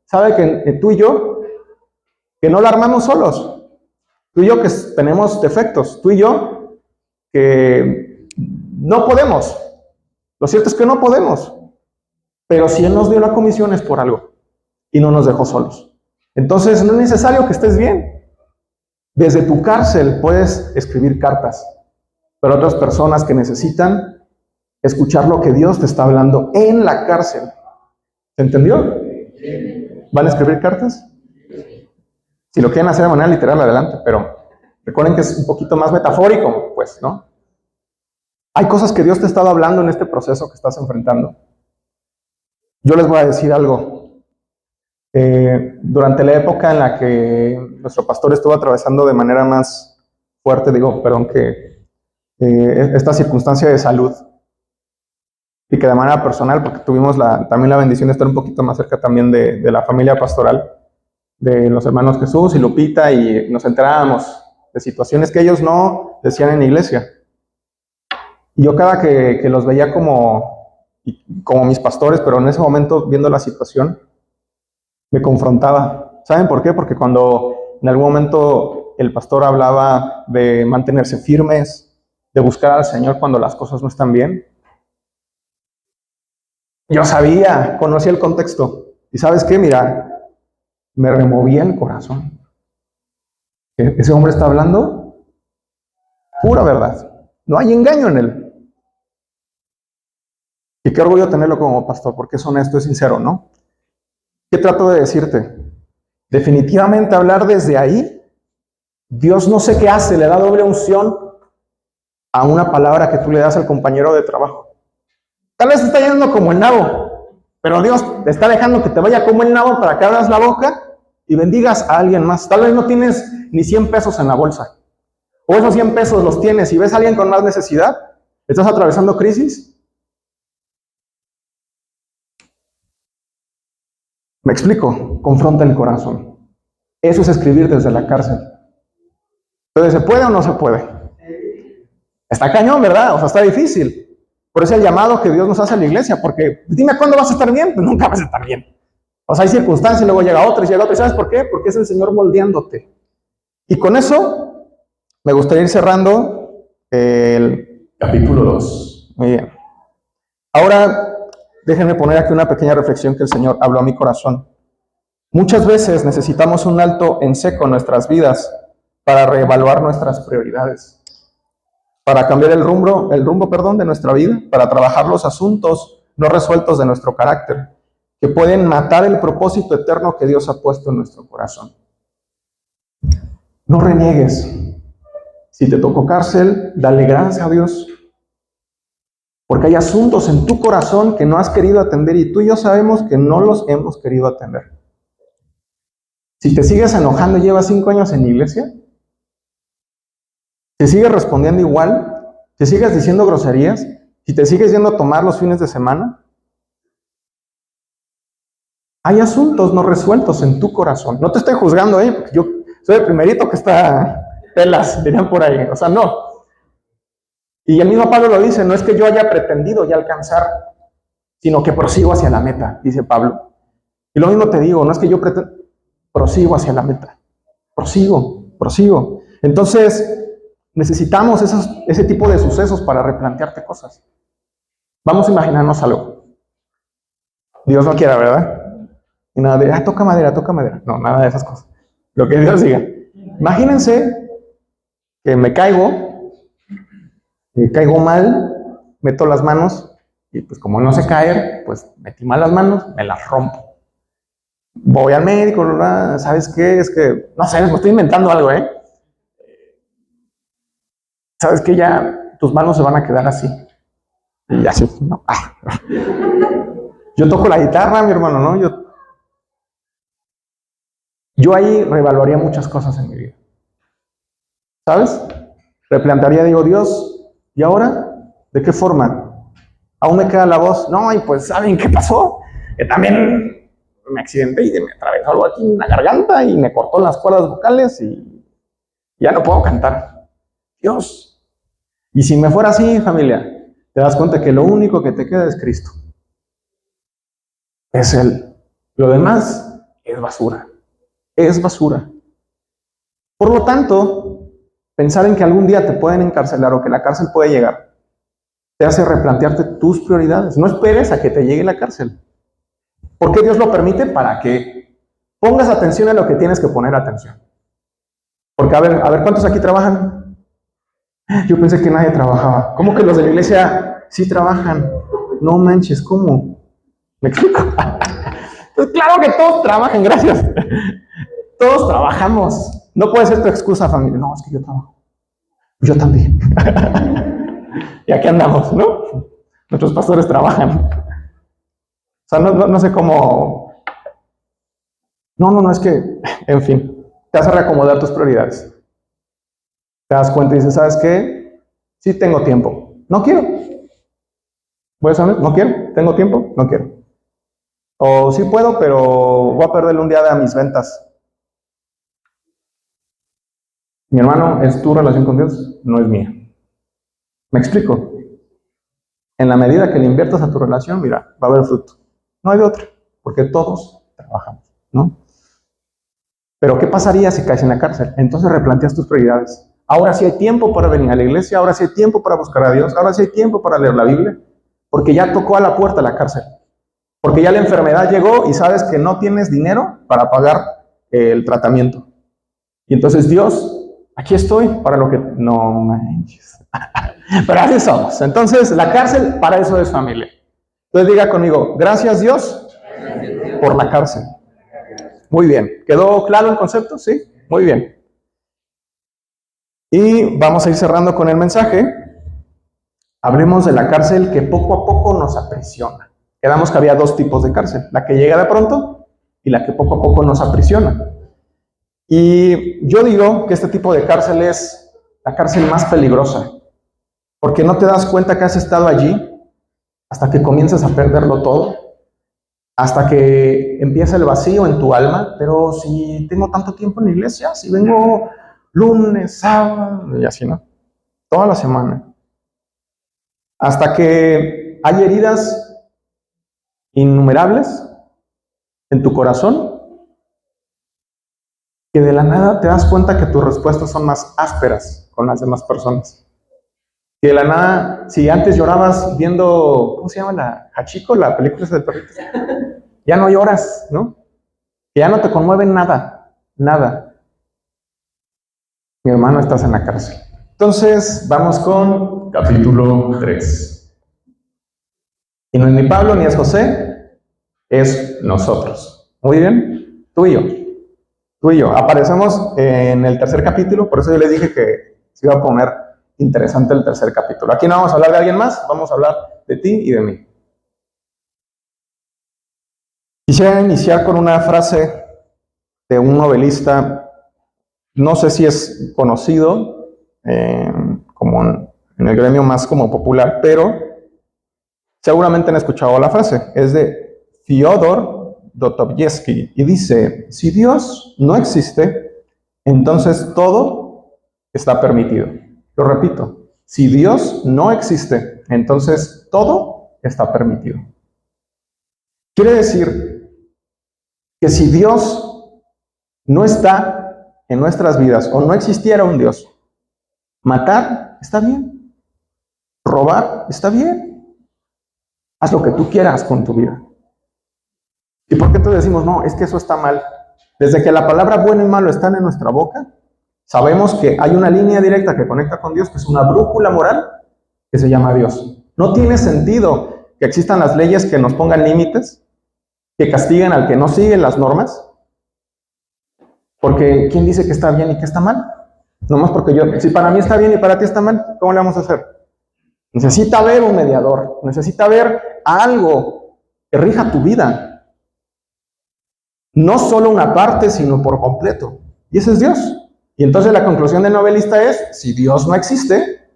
Sabe que tú y yo, que no la armamos solos. Tú y yo que tenemos defectos. Tú y yo que no podemos. Lo cierto es que no podemos. Pero si Él nos dio la comisión es por algo. Y no nos dejó solos. Entonces no es necesario que estés bien. Desde tu cárcel puedes escribir cartas. Pero otras personas que necesitan escuchar lo que Dios te está hablando en la cárcel. ¿Se entendió? ¿Van a escribir cartas? Si lo quieren hacer de manera literal, adelante. Pero recuerden que es un poquito más metafórico, pues, ¿no? Hay cosas que Dios te ha estado hablando en este proceso que estás enfrentando. Yo les voy a decir algo. Durante la época en la que nuestro pastor estuvo atravesando de manera más fuerte, esta circunstancia de salud, y que de manera personal, porque tuvimos también la bendición de estar un poquito más cerca también de la familia pastoral, de los hermanos Jesús y Lupita, y nos enterábamos de situaciones que ellos no decían en la iglesia. Y yo cada que los veía como mis pastores, pero en ese momento, viendo la situación, me confrontaba. ¿Saben por qué? Porque cuando en algún momento el pastor hablaba de mantenerse firmes, de buscar al Señor cuando las cosas no están bien, yo conocía el contexto. ¿Y sabes qué? Mira, me removía el corazón. Ese hombre está hablando pura verdad. No hay engaño en él. Y qué orgullo tenerlo como pastor, porque es honesto, es sincero, ¿no? ¿Qué trato de decirte? Definitivamente hablar desde ahí, Dios no sé qué hace, le da doble unción a una palabra que tú le das al compañero de trabajo. Tal vez te está yendo como el nabo, pero Dios te está dejando que te vaya como el nabo para que abras la boca y bendigas a alguien más. Tal vez no tienes ni 100 pesos en la bolsa, o esos 100 pesos los tienes y ves a alguien con más necesidad, estás atravesando crisis. Me explico, confronta el corazón. Eso es escribir desde la cárcel. Entonces, ¿se puede o no se puede? Está cañón, ¿verdad? O sea, está difícil. Por eso el llamado que Dios nos hace a la iglesia, porque dime cuándo vas a estar bien, pues nunca vas a estar bien. O sea, hay circunstancias, y luego llega otra y llega otra. ¿Y sabes por qué? Porque es el Señor moldeándote. Y con eso me gustaría ir cerrando el capítulo 2. Muy bien. Ahora, déjenme poner aquí una pequeña reflexión que el Señor habló a mi corazón. Muchas veces necesitamos un alto en seco en nuestras vidas para reevaluar nuestras prioridades. para cambiar el rumbo, de nuestra vida, para trabajar los asuntos no resueltos de nuestro carácter, que pueden matar el propósito eterno que Dios ha puesto en nuestro corazón. No reniegues. Si te tocó cárcel, dale gracias a Dios, porque hay asuntos en tu corazón que no has querido atender y tú y yo sabemos que no los hemos querido atender. Si te sigues enojando y llevas 5 años en la iglesia, te sigues respondiendo igual, te sigues diciendo groserías, si te sigues yendo a tomar los fines de semana, hay asuntos no resueltos en tu corazón. No te estoy juzgando, porque yo soy el primerito que está pelas, dirían por ahí. O sea, no. Y el mismo Pablo lo dice, no es que yo haya pretendido ya alcanzar, sino que prosigo hacia la meta, dice Pablo. Y lo mismo te digo, no es que yo prosigo hacia la meta. Prosigo. Entonces, necesitamos ese tipo de sucesos para replantearte cosas. Vamos a imaginarnos algo. Dios no quiera, ¿verdad? Y nada de, toca madera. No, nada de esas cosas. Lo que Dios diga. Imagínense que me caigo mal, meto las manos, y pues como no sé caer, pues metí mal las manos, me las rompo. Voy al médico, ¿verdad? ¿Sabes qué? Es que, no sé, me estoy inventando algo, ¿Sabes qué? Ya tus manos se van a quedar así. Y así, ¿no? Yo toco la guitarra, mi hermano, ¿no? Yo ahí reevaluaría muchas cosas en mi vida. ¿Sabes? Replantearía, digo, Dios, ¿y ahora? ¿De qué forma? Aún me queda la voz. No, y pues, ¿saben qué pasó? Que también me accidenté y me atravesó algo aquí en la garganta y me cortó las cuerdas vocales y ya no puedo cantar. Dios. Y si me fuera así, familia, te das cuenta que lo único que te queda es Cristo. Es Él. Lo demás es basura. Es basura. Por lo tanto, pensar en que algún día te pueden encarcelar o que la cárcel puede llegar, te hace replantearte tus prioridades. No esperes a que te llegue la cárcel. ¿Por qué Dios lo permite? Para que pongas atención a lo que tienes que poner atención. Porque a ver, ¿cuántos aquí trabajan? Yo pensé que nadie trabajaba. ¿Cómo que los de la iglesia sí trabajan? No manches, ¿cómo? ¿Me explico? Pues claro que todos trabajan, gracias. Todos trabajamos. No puede ser tu excusa, familia. No, es que yo trabajo. Yo también. Y aquí andamos, ¿no? Nuestros pastores trabajan. O sea, no sé cómo... No, es que, en fin, te hace reacomodar tus prioridades. Te das cuenta y dices, ¿sabes qué? Sí tengo tiempo. No quiero. ¿Voy a saber? No quiero. ¿Tengo tiempo? No quiero. O sí puedo, pero voy a perderle un día de a mis ventas. Mi hermano, es tu relación con Dios, no es mía. ¿Me explico? En la medida que le inviertas a tu relación, mira, va a haber fruto. No hay de otra, porque todos trabajamos, ¿no? Pero ¿qué pasaría si caes en la cárcel? Entonces replanteas tus prioridades. Ahora sí hay tiempo para venir a la iglesia, ahora sí hay tiempo para buscar a Dios, ahora sí hay tiempo para leer la Biblia, porque ya tocó a la puerta la cárcel. Porque ya la enfermedad llegó y sabes que no tienes dinero para pagar el tratamiento. Y entonces Dios, aquí estoy para lo que... No manches. Pero así somos. Entonces la cárcel para eso es familia. Entonces diga conmigo, gracias Dios por la cárcel. Muy bien. ¿Quedó claro el concepto? Sí. Muy bien. Y vamos a ir cerrando con el mensaje. Hablemos de la cárcel que poco a poco nos aprisiona. Quedamos que había 2 tipos de cárcel. La que llega de pronto y la que poco a poco nos aprisiona. Y yo digo que este tipo de cárcel es la cárcel más peligrosa. Porque no te das cuenta que has estado allí hasta que comienzas a perderlo todo. Hasta que empieza el vacío en tu alma. Pero si tengo tanto tiempo en la iglesia, si vengo lunes, sábado, y así, ¿no? Toda la semana. Hasta que hay heridas innumerables en tu corazón, que de la nada te das cuenta que tus respuestas son más ásperas con las demás personas. Que de la nada, si antes llorabas viendo, ¿cómo se llama la Hachiko, la película del perrito? Ya no lloras, ¿no? Que ya no te conmueve nada, nada. Mi hermano, estás en la cárcel. Entonces, vamos con capítulo 3. Y no es ni Pablo ni es José, es nosotros. Muy bien, tú y yo. Tú y yo. Aparecemos en el tercer capítulo, por eso yo les dije que se iba a poner interesante el tercer capítulo. Aquí no vamos a hablar de alguien más, vamos a hablar de ti y de mí. Quisiera iniciar con una frase de un novelista, no sé si es conocido como en el gremio más como popular, pero seguramente han escuchado la frase. Es de Fyodor Dostoyevsky y dice: si Dios no existe, entonces todo está permitido. Lo repito, si Dios no existe, entonces todo está permitido. Quiere decir que si Dios no está en nuestras vidas o no existiera un Dios, matar está bien, robar está bien, haz lo que tú quieras con tu vida. ¿Y por qué te decimos, no, es que eso está mal? Desde que la palabra bueno y malo están en nuestra boca, sabemos que hay una línea directa que conecta con Dios, que es una brújula moral que se llama Dios. No tiene sentido que existan las leyes que nos pongan límites, que castiguen al que no sigue las normas, porque ¿quién dice que está bien y que está mal? Nomás porque si para mí está bien y para ti está mal, ¿cómo le vamos a hacer? Necesita haber un mediador, necesita haber algo que rija tu vida. No solo una parte, sino por completo. Y ese es Dios. Y entonces la conclusión del novelista es, si Dios no existe,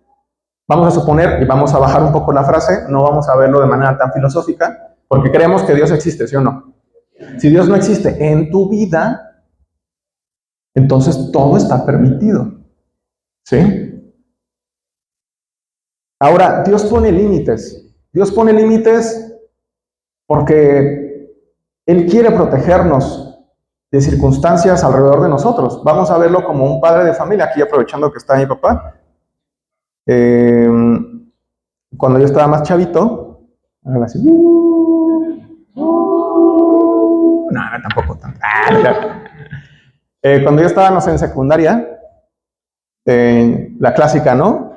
vamos a suponer, y vamos a bajar un poco la frase, no vamos a verlo de manera tan filosófica, porque creemos que Dios existe, ¿sí o no? Si Dios no existe en tu vida, entonces todo está permitido. ¿Sí? Ahora, Dios pone límites. Dios pone límites porque Él quiere protegernos de circunstancias alrededor de nosotros. Vamos a verlo como un padre de familia, aquí aprovechando que está mi papá. Cuando yo estaba más chavito, así, no, tampoco tanto. Cuando yo estaba, no sé, en secundaria, la clásica, ¿no?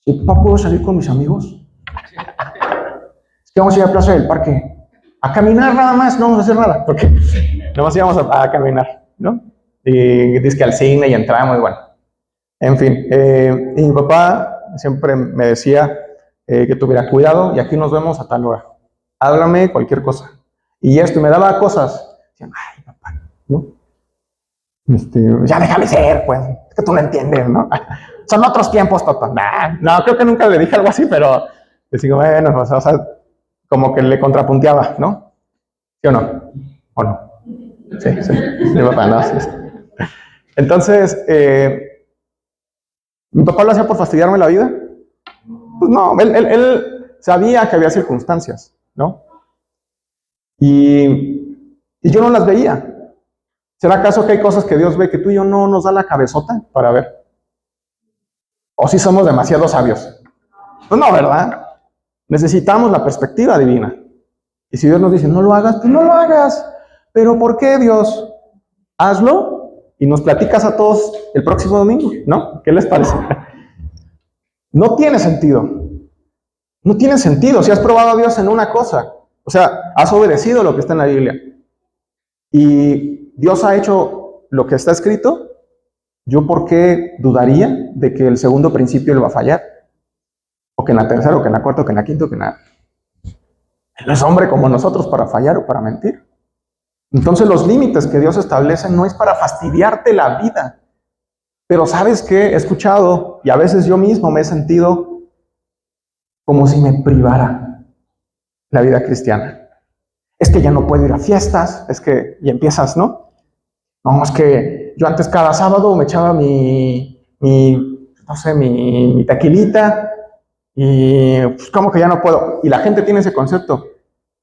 ¿Y papá, puedo salir con mis amigos? Es que vamos a ir a la Plaza del Parque. A caminar nada más, no vamos a hacer nada, porque nada más íbamos a caminar, ¿no? Y dice que al cine y entramos, y bueno. En fin, y mi papá siempre me decía que tuviera cuidado y aquí nos vemos a tal hora. Háblame cualquier cosa. Y esto, me daba cosas. Decían, ay, papá, ¿no? Ya déjame ser, pues, es que tú no entiendes, ¿no? Son otros tiempos, papá. No, creo que nunca le dije algo así, pero les digo, bueno, pues, o sea, como que le contrapunteaba, ¿no? ¿Sí o no? ¿O no? Sí, mi papá, no. Sí. Entonces, ¿mi papá lo hacía por fastidiarme la vida? Pues no, él sabía que había circunstancias, ¿no? Y yo no las veía. ¿Será acaso que hay cosas que Dios ve que tú y yo no nos da la cabezota para ver? ¿O si somos demasiado sabios? Pues no, ¿verdad? Necesitamos la perspectiva divina. Y si Dios nos dice, no lo hagas, pues no lo hagas. ¿Pero por qué, Dios? Hazlo y nos platicas a todos el próximo domingo, ¿no? ¿Qué les parece? No tiene sentido. No tiene sentido si has probado a Dios en una cosa. O sea, has obedecido lo que está en la Biblia. Y Dios ha hecho lo que está escrito. ¿Yo por qué dudaría de que el segundo principio lo va a fallar? O que en la tercera, o que en la cuarta, o que en la quinta, o que en la... Él no es hombre como nosotros para fallar o para mentir. Entonces los límites que Dios establece no es para fastidiarte la vida. Pero ¿sabes qué? He escuchado y a veces yo mismo me he sentido como si me privara la vida cristiana. Es que ya no puedo ir a fiestas, es que, y empiezas, ¿no? No, es que yo antes cada sábado me echaba mi tequilita y pues como que ya no puedo. Y la gente tiene ese concepto.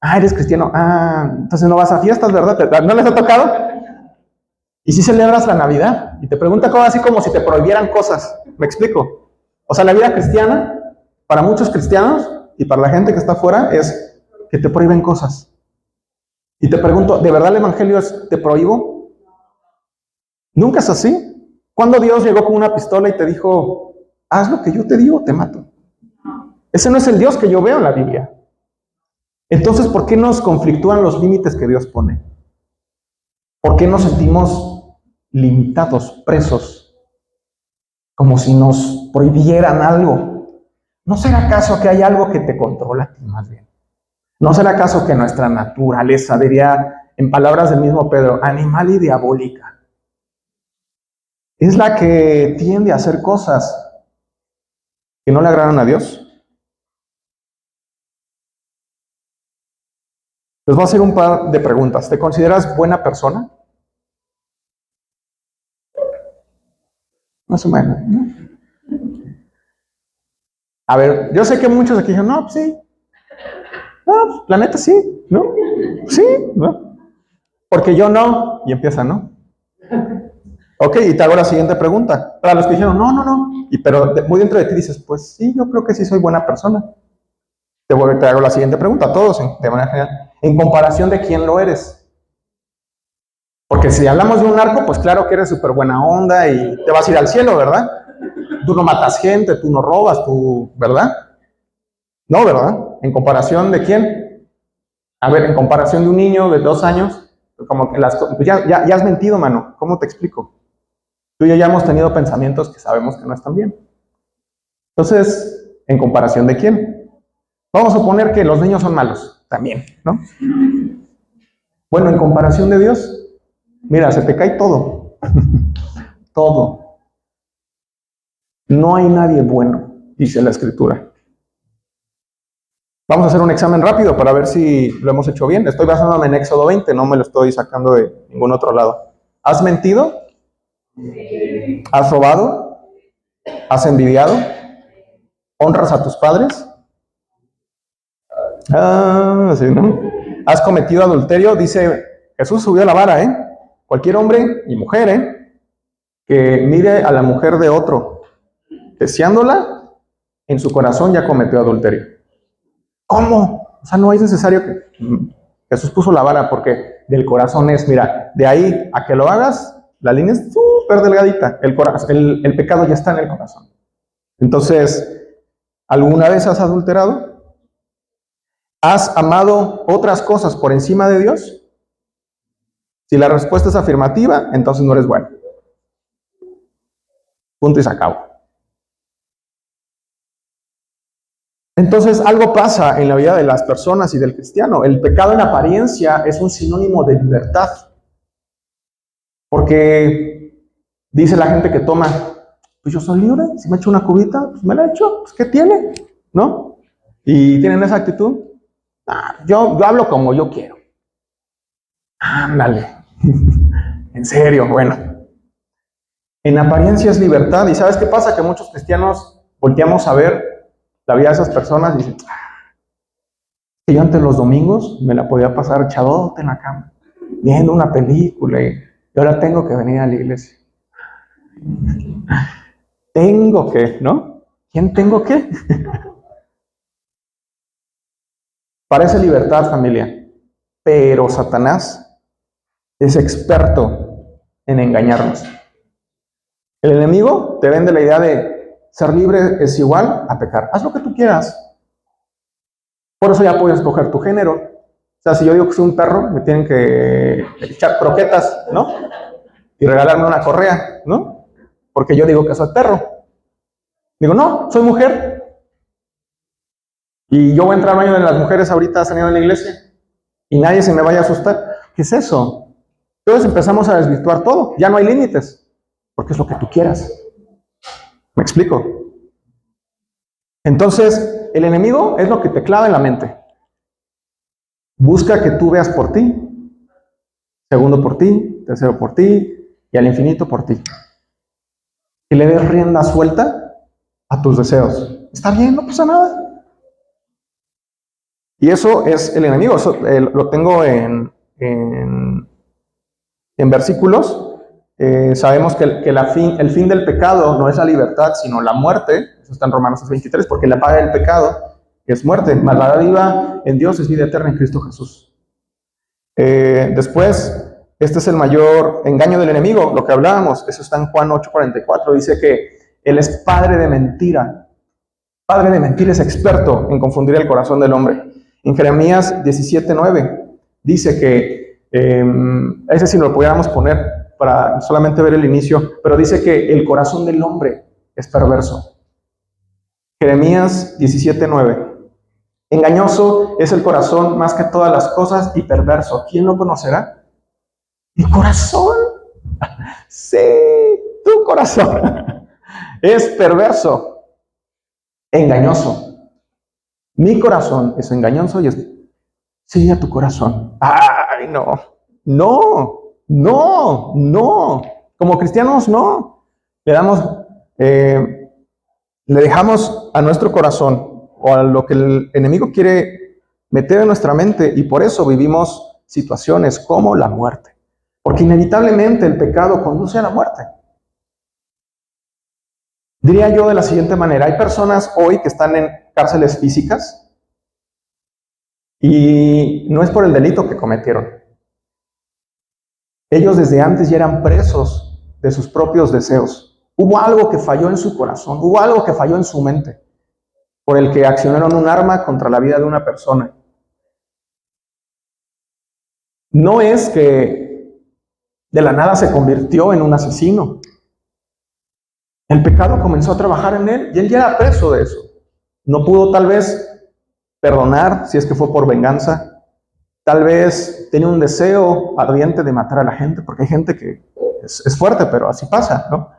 Ah, eres cristiano. Ah, entonces no vas a fiestas, ¿verdad? ¿No les ha tocado? Y si celebras la Navidad y te pregunta cosas así como si te prohibieran cosas. ¿Me explico? O sea, la vida cristiana, para muchos cristianos y para la gente que está afuera, es que te prohíben cosas. Y te pregunto, ¿de verdad el evangelio es te prohíbo? Nunca es así. ¿Cuándo Dios llegó con una pistola y te dijo, haz lo que yo te digo, te mato? Ese no es el Dios que yo veo en la Biblia. Entonces, ¿por qué nos conflictúan los límites que Dios pone? ¿Por qué nos sentimos limitados, presos, como si nos prohibieran algo? ¿No será acaso que hay algo que te controla a ti más bien? ¿No será acaso que nuestra naturaleza, diría en palabras del mismo Pedro, animal y diabólica, es la que tiende a hacer cosas que no le agradan a Dios? Les voy a hacer un par de preguntas. ¿Te consideras buena persona? Más o menos, ¿no? A ver, yo sé que muchos aquí dijeron, no, pues sí. No, pues, la neta sí, ¿no? Sí, ¿no? Porque yo no. Y empieza, ¿no? Ok, y te hago la siguiente pregunta. Para los que dijeron, no, no, no. Pero muy dentro de ti dices, pues sí, yo creo que sí soy buena persona. Te hago la siguiente pregunta a todos, de manera general. En comparación de quién lo eres. Porque si hablamos de un narco, pues claro que eres súper buena onda y te vas a ir al cielo, ¿verdad? Tú no matas gente, tú no robas, tú, ¿verdad? No, ¿verdad? ¿En comparación de quién? A ver, en comparación de un niño de 2 años, como que pues ya has mentido, mano. ¿Cómo te explico? Tú y yo ya hemos tenido pensamientos que sabemos que no están bien. Entonces, ¿en comparación de quién? Vamos a suponer que los niños son malos, también, ¿no? Bueno, en comparación de Dios, mira, se te cae todo. Todo. No hay nadie bueno, dice la Escritura. Vamos a hacer un examen rápido para ver si lo hemos hecho bien. Estoy basándome en Éxodo 20, no me lo estoy sacando de ningún otro lado. ¿Has mentido? Sí. ¿Has robado? ¿Has envidiado? ¿Honras a tus padres? Ah, sí, ¿no? ¿Has cometido adulterio? Dice, Jesús subió la vara, ¿eh? Cualquier hombre y mujer, ¿eh? Que mire a la mujer de otro, deseándola, en su corazón ya cometió adulterio. ¿Cómo? O sea, no es necesario que Jesús puso la vara porque del corazón es, mira, de ahí a que lo hagas, la línea es súper delgadita. El pecado ya está en el corazón. Entonces, ¿alguna vez has adulterado? ¿Has amado otras cosas por encima de Dios? Si la respuesta es afirmativa, entonces no eres bueno. Punto y se acabó. Entonces algo pasa en la vida de las personas y del cristiano. El pecado en apariencia es un sinónimo de libertad. Porque dice la gente que toma, pues yo soy libre, si me echo una cubita, pues me la echo, pues ¿qué tiene? ¿No? Y tienen esa actitud. Yo hablo como yo quiero. Ándale. En serio, bueno. En apariencia es libertad. ¿Y sabes qué pasa? Que muchos cristianos volteamos a ver la vida de esas personas y dicen, que yo antes los domingos me la podía pasar echadote en la cama, viendo una película y ahora tengo que venir a la iglesia. Tengo que, ¿no? ¿Quién tengo que? Parece libertad, familia, pero Satanás es experto en engañarnos. El enemigo te vende la idea de ser libre es igual a pecar. Haz lo que tú quieras. Por eso ya puedes escoger tu género. O sea, si yo digo que soy un perro, me tienen que echar croquetas, ¿no? Y regalarme una correa, ¿no? Porque yo digo que soy perro. Digo, no, soy mujer. Y yo voy a entrar al baño de las mujeres ahorita saliendo de la iglesia. Y nadie se me vaya a asustar. ¿Qué es eso? Entonces empezamos a desvirtuar todo. Ya no hay límites. Porque es lo que tú quieras. ¿Me explico? Entonces, el enemigo es lo que te clava en la mente. Busca que tú veas por ti. Segundo por ti. Tercero por ti. Y al infinito por ti. Que le des rienda suelta a tus deseos. Está bien, no pasa nada. Y eso es el enemigo. Eso, lo tengo en versículos. Sabemos que el fin del pecado no es la libertad, sino la muerte. Eso está en Romanos 23, porque la paga del pecado es muerte. Mas la dádiva en Dios es vida eterna en Cristo Jesús. Después, Este es el mayor engaño del enemigo, lo que hablábamos. Eso está en Juan 8:44. Dice que él es padre de mentira. Padre de mentira, es experto en confundir el corazón del hombre. En Jeremías 17:9 dice que, ese sí lo pudiéramos poner para solamente ver el inicio, pero dice que el corazón del hombre es perverso. Jeremías 17:9. Engañoso es el corazón más que todas las cosas y perverso. ¿Quién lo conocerá? Mi corazón. Sí, tu corazón es perverso, engañoso. Mi corazón es engañoso y es... Sí, a tu corazón. Ay, no. No, no, no. Como cristianos, no. Le dejamos a nuestro corazón o a lo que el enemigo quiere meter en nuestra mente y por eso vivimos situaciones como la muerte. Porque inevitablemente el pecado conduce a la muerte. Diría yo de la siguiente manera, hay personas hoy que están en cárceles físicas y no es por el delito que cometieron. Ellos desde antes ya eran presos de sus propios deseos. Hubo algo que falló en su corazón, hubo algo que falló en su mente, por el que accionaron un arma contra la vida de una persona. No es que de la nada se convirtió en un asesino. El pecado comenzó a trabajar en él y él ya era preso de eso. No pudo tal vez perdonar si es que fue por venganza. Tal vez tenía un deseo ardiente de matar a la gente, porque hay gente que es fuerte, pero así pasa, ¿no?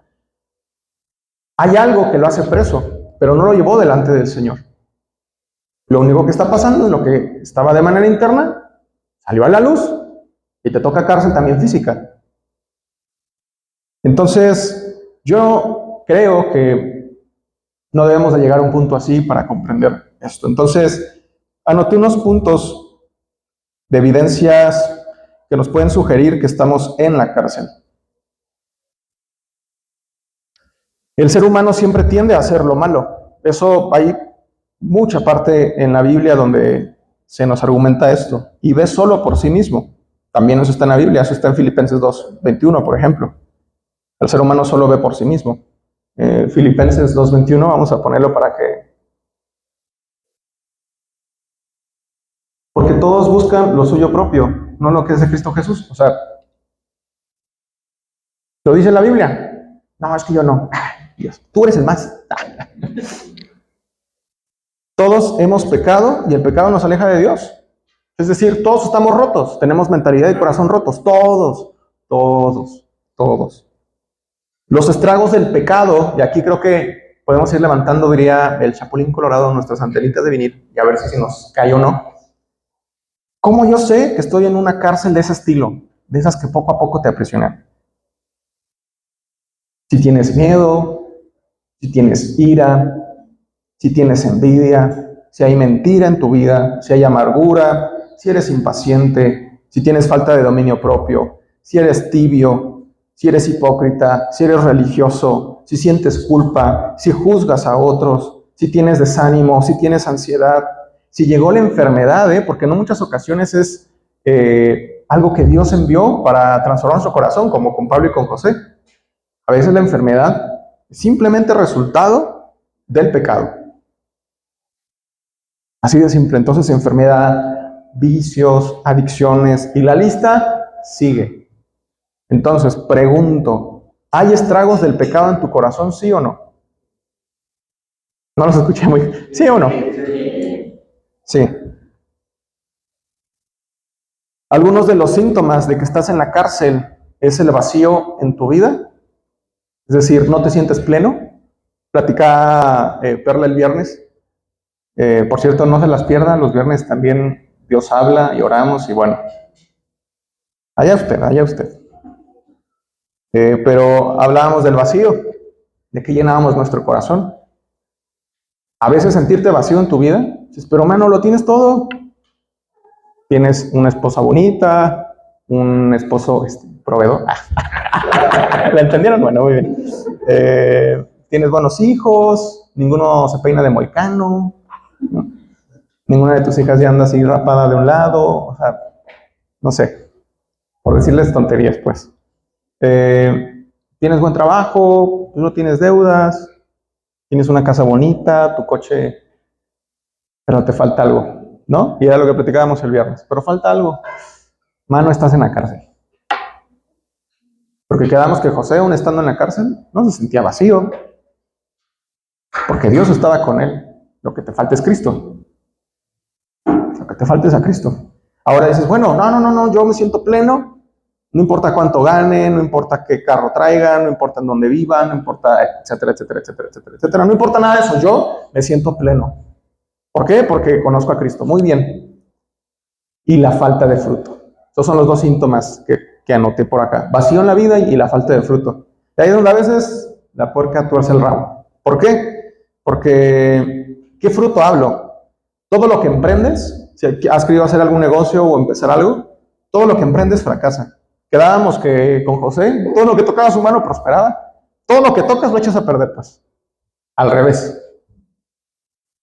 Hay algo que lo hace preso, pero no lo llevó delante del Señor. Lo único que está pasando es lo que estaba de manera interna, salió a la luz y te toca cárcel también física. Entonces, yo creo que no debemos de llegar a un punto así para comprender esto. Entonces, anoté unos puntos de evidencias que nos pueden sugerir que estamos en la cárcel. El ser humano siempre tiende a hacer lo malo. Eso hay mucha parte en la Biblia donde se nos argumenta esto. Y ve solo por sí mismo. También eso está en la Biblia, eso está en Filipenses 2:21, por ejemplo. El ser humano solo ve por sí mismo. Filipenses 2:21, vamos a ponerlo para que... Porque todos buscan lo suyo propio, no lo que es de Cristo Jesús. O sea, ¿lo dice la Biblia? No, es que yo no. Dios, tú eres el más. Todos hemos pecado y el pecado nos aleja de Dios. Es decir, todos estamos rotos, tenemos mentalidad y corazón rotos. Todos. Los estragos del pecado, y aquí creo que podemos ir levantando, diría el Chapulín Colorado, nuestras antenitas de vinil, y a ver si nos cae o no. ¿Cómo yo sé que estoy en una cárcel de ese estilo? De esas que poco a poco te aprisionan. Si tienes miedo, si tienes ira, si tienes envidia, si hay mentira en tu vida, si hay amargura, si eres impaciente, si tienes falta de dominio propio, si eres tibio, si eres hipócrita, si eres religioso, si sientes culpa, si juzgas a otros, si tienes desánimo, si tienes ansiedad, si llegó la enfermedad, porque en muchas ocasiones es algo que Dios envió para transformar nuestro corazón, como con Pablo y con José. A veces la enfermedad es simplemente resultado del pecado. Así de simple. Entonces, enfermedad, vicios, adicciones, y la lista sigue. Entonces, pregunto, ¿hay estragos del pecado en tu corazón, sí o no? No los escuché muy bien. ¿Sí o no? Sí. Algunos de los síntomas de que estás en la cárcel es el vacío en tu vida. Es decir, no te sientes pleno. Platicaba Perla el viernes. Por cierto, no se las pierdan, los viernes también Dios habla y oramos y bueno, allá usted. Pero hablábamos del vacío, de que llenábamos nuestro corazón. A veces sentirte vacío en tu vida, dices, pero hermano, lo tienes todo. Tienes una esposa bonita, un esposo proveedor. ¿La entendieron? Bueno, muy bien. Tienes buenos hijos, ninguno se peina de moicano, ¿no? Ninguna de tus hijas ya anda así rapada de un lado, o sea, no sé. por decirles tonterías, pues. Tienes buen trabajo, tú no tienes deudas, tienes una casa bonita, tu coche, pero te falta algo, ¿no? Y era lo que platicábamos el viernes, pero falta algo. Mano, estás en la cárcel. Porque quedamos que José, aún estando en la cárcel, no se sentía vacío, porque Dios estaba con él. Lo que te falta es Cristo. Lo que te falta es a Cristo. Ahora dices, bueno, no, yo me siento pleno, no importa cuánto gane, no importa qué carro traiga, no importa en dónde viva, no importa, etcétera, etcétera, etcétera, etcétera, etcétera. No importa nada de eso, yo me siento pleno. ¿Por qué? Porque conozco a Cristo. Muy bien. Y la falta de fruto. Esos son los dos síntomas que anoté por acá. Vacío en la vida y la falta de fruto. Y ahí es donde a veces la puerca tuerce el rabo. ¿Por qué? Porque, ¿qué fruto hablo? Todo lo que emprendes, si has querido hacer algún negocio o empezar algo, todo lo que emprendes fracasa. Quedábamos que con José, todo lo que tocaba su mano prosperaba. Todo lo que tocas lo echas a perder, pues. Al revés.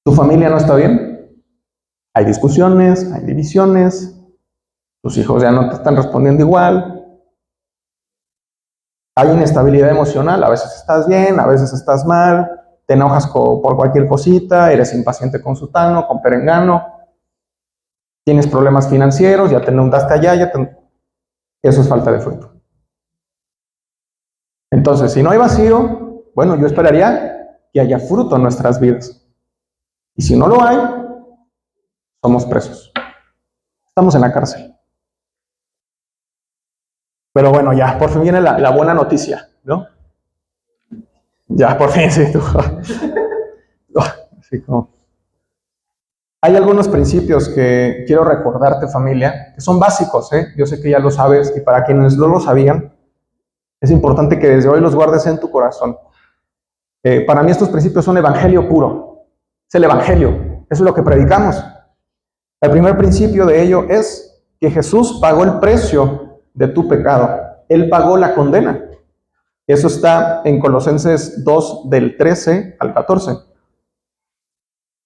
¿Tu familia no está bien? Hay discusiones, hay divisiones, tus hijos ya no te están respondiendo igual, hay inestabilidad emocional, a veces estás bien, a veces estás mal, te enojas por cualquier cosita, eres impaciente con sutano, con perengano, tienes problemas financieros, ya te inundaste allá, eso es falta de fruto. Entonces, si no hay vacío, bueno, yo esperaría que haya fruto en nuestras vidas. Y si no lo hay, somos presos. Estamos en la cárcel. Pero bueno, ya, por fin viene la buena noticia, ¿no? Ya, por fin, sí, tú. Así como. Hay algunos principios que quiero recordarte, familia, que son básicos, ¿eh? Yo sé que ya lo sabes, y para quienes no lo sabían, es importante que desde hoy los guardes en tu corazón. Para mí estos principios son evangelio puro. Es el evangelio, eso es lo que predicamos. El primer principio de ello es que Jesús pagó el precio de tu pecado. Él pagó la condena. Eso está en Colosenses 2, del 13 al 14.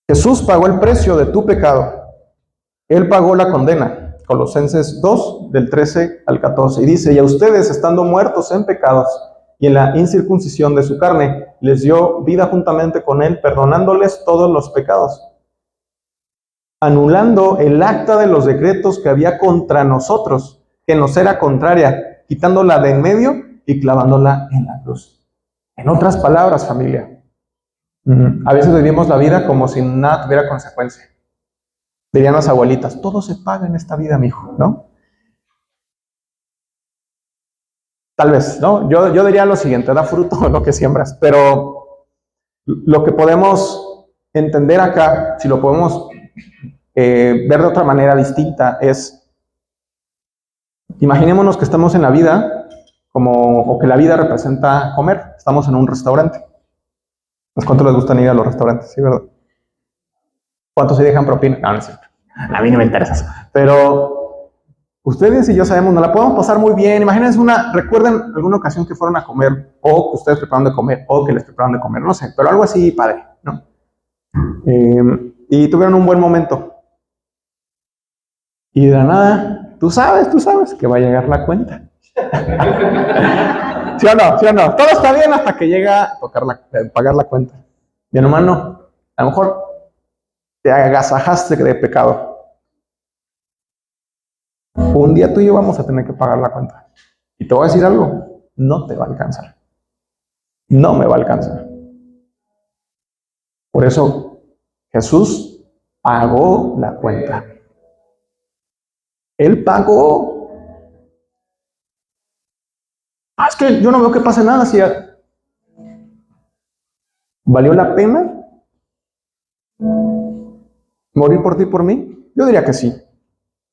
Jesús pagó el precio de tu pecado. Él pagó la condena. Colosenses 2, del 13 al 14. Y dice, y a ustedes, estando muertos en pecados y en la incircuncisión de su carne, les dio vida juntamente con él, perdonándoles todos los pecados, anulando el acta de los decretos que había contra nosotros, que nos era contraria, quitándola de en medio y clavándola en la cruz. En otras palabras, familia, a veces vivimos la vida como si nada tuviera consecuencia. Dirían las abuelitas, todo se paga en esta vida, mijo, ¿no? Tal vez, ¿no? Yo diría lo siguiente, da fruto lo que siembras, pero lo que podemos entender acá, si lo podemos ver de otra manera distinta, es, imaginémonos que estamos en la vida, o que la vida representa comer, estamos en un restaurante. ¿Cuántos les gustan ir a los restaurantes? Sí, ¿verdad? ¿Cuántos se dejan propina? No, no es cierto. A mí no me interesa eso. Pero ustedes y yo sabemos, nos la podemos pasar muy bien. Imagínense recuerden alguna ocasión que fueron a comer, o que ustedes prepararon de comer, o que les prepararon de comer, no sé, pero algo así padre, ¿no? Y tuvieron un buen momento. Y de la nada, tú sabes que va a llegar la cuenta. ¿Sí o no? ¿Sí o no? Todo está bien hasta que llega a pagar la cuenta. Y hermano, a lo mejor te agasajaste de pecado. Un día tú y yo vamos a tener que pagar la cuenta. Y te voy a decir algo, no te va a alcanzar. No me va a alcanzar. Por eso Jesús pagó la cuenta. Él pagó. Es que yo no veo que pase nada. Si ¿valió la pena morir por ti y por mí? Yo diría que sí.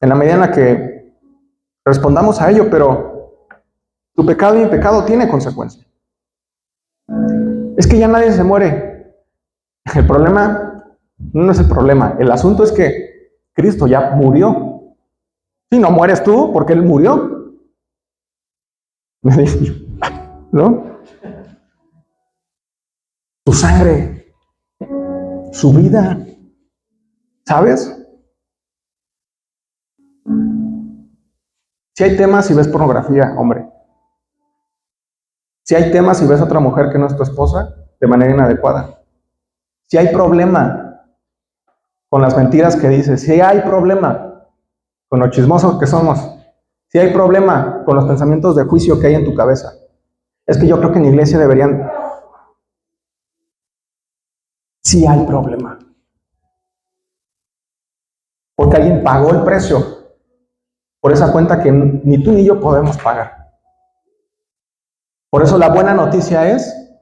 En la medida en la que respondamos a ello, pero tu pecado y mi pecado tiene consecuencias. Es que ya nadie se muere. El problema no es el problema. El asunto es que Cristo ya murió. Si no mueres tú, porque Él murió. ¿No? Su sangre, su vida. ¿Sabes? Si hay temas si ves pornografía, hombre. Si hay temas si ves a otra mujer que no es tu esposa de manera inadecuada. Si hay problema con las mentiras que dices, si hay problema con lo chismosos que somos, si hay problema con los pensamientos de juicio que hay en tu cabeza. Es que yo creo que en la iglesia deberían... Sí hay problema. Porque alguien pagó el precio por esa cuenta que ni tú ni yo podemos pagar. Por eso la buena noticia es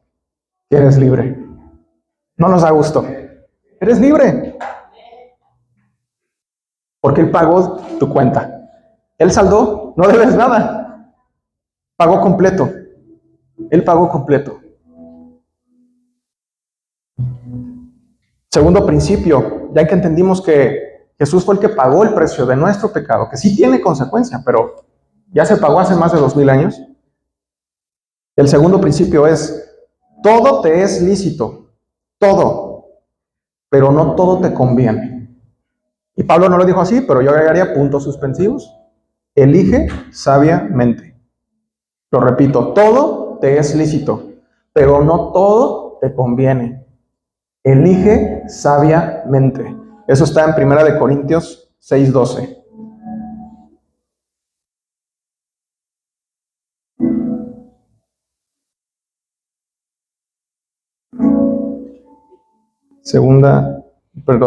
que eres libre. No nos da gusto. Eres libre. Porque Él pagó tu cuenta. Él saldó, no debes nada. Pagó completo. Él pagó completo. Segundo principio, ya que entendimos que Jesús fue el que pagó el precio de nuestro pecado, que sí tiene consecuencia, pero ya se pagó hace más de 2000 años. El segundo principio es, todo te es lícito, todo, pero no todo te conviene. Y Pablo no lo dijo así, pero yo agregaría puntos suspensivos. Elige sabiamente. Lo repito, todo te es lícito, pero no todo te conviene. Elige sabiamente. Eso está en 1 Corintios 6:12.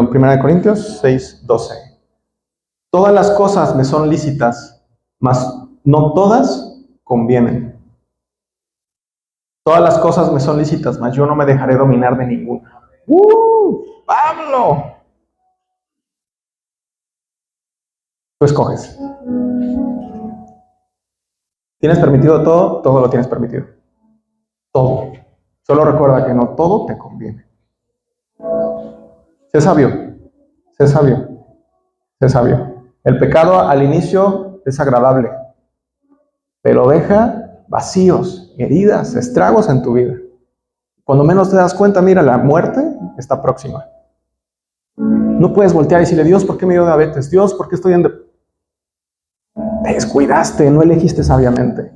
Primera de Corintios 6:12. Todas las cosas me son lícitas, mas no todas convienen. Todas las cosas me son lícitas, mas yo no me dejaré dominar de ninguna. ¡Pablo! Tú escoges. ¿Tienes permitido todo? Todo lo tienes permitido. Todo. Solo recuerda que no todo te conviene. Sé sabio. Sé sabio. Sé sabio. El pecado al inicio es agradable, pero deja vacíos, heridas, estragos en tu vida. Cuando menos te das cuenta, mira, la muerte está próxima. No puedes voltear y decirle, Dios, ¿por qué me dio diabetes? Dios, ¿por qué estoy en... Te descuidaste, no elegiste sabiamente.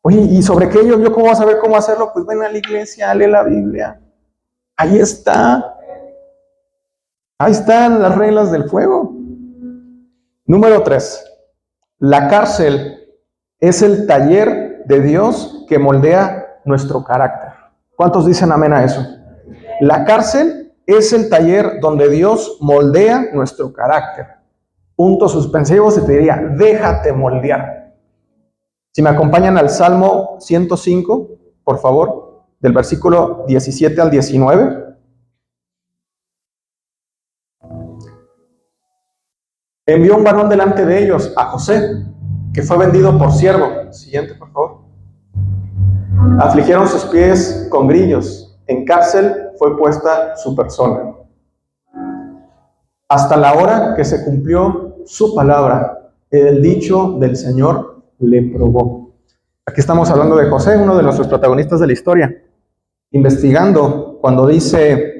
Oye, ¿y sobre qué yo cómo vas a saber cómo hacerlo? Pues ven a la iglesia, lee la Biblia. Ahí está. Ahí están las reglas del juego. Número 3. La cárcel es el taller de Dios que moldea nuestro carácter. ¿Cuántos dicen amén a eso? La cárcel es el taller donde Dios moldea nuestro carácter. Puntos suspensivos y te diría, déjate moldear. Si me acompañan al Salmo 105, por favor, del versículo 17 al 19. Envió un varón delante de ellos, a José, que fue vendido por siervo. Siguiente, por favor. Afligieron sus pies con grillos. En cárcel fue puesta su persona. Hasta la hora que se cumplió su palabra, el dicho del Señor le probó. Aquí estamos hablando de José, uno de nuestros protagonistas de la historia. Investigando, cuando dice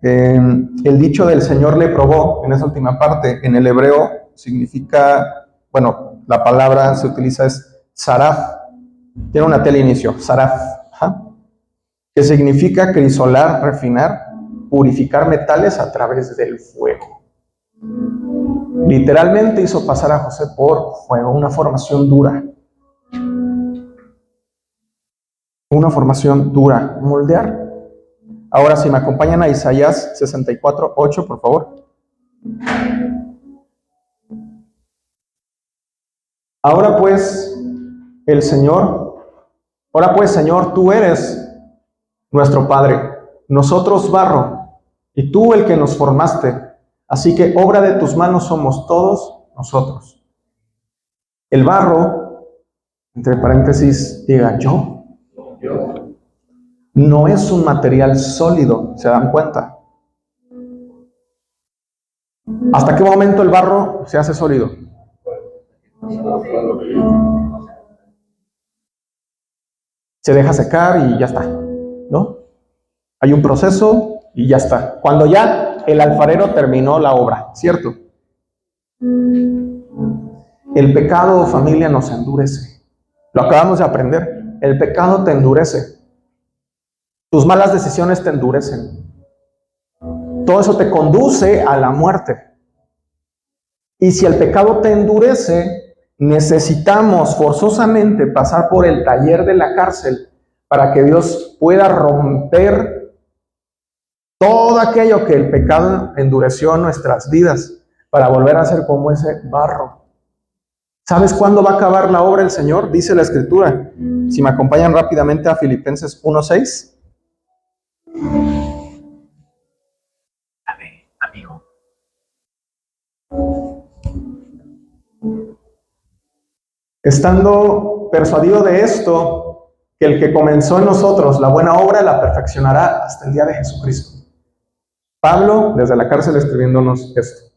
el dicho del Señor le probó, en esa última parte, en el hebreo significa, bueno, la palabra se utiliza es saraf, tiene una T al inicio, saraf, que significa crisolar, refinar, purificar metales a través del fuego. Literalmente hizo pasar a José por fuego, una formación dura. Una formación dura, moldear. Ahora, si me acompañan a Isaías 64:8, por favor. Ahora pues, Señor, tú eres nuestro Padre, nosotros barro, y tú el que nos formaste. Así que obra de tus manos somos todos nosotros. El barro, entre paréntesis, diga yo. No es un material sólido, ¿se dan cuenta? ¿Hasta qué momento el barro se hace sólido? Se deja secar y ya está, ¿no? Hay un proceso y ya está. Cuando ya el alfarero terminó la obra, ¿cierto? El pecado, familia, nos endurece. Lo acabamos de aprender. El pecado te endurece. Tus malas decisiones te endurecen. Todo eso te conduce a la muerte. Y si el pecado te endurece, necesitamos forzosamente pasar por el taller de la cárcel para que Dios pueda romper todo aquello que el pecado endureció en nuestras vidas, para volver a ser como ese barro. ¿Sabes cuándo va a acabar la obra del Señor? Dice la Escritura. Si me acompañan rápidamente a Filipenses 1:6. A ver, amigo. Estando persuadido de esto, que el que comenzó en nosotros la buena obra la perfeccionará hasta el día de Jesucristo. Pablo, desde la cárcel, escribiéndonos esto.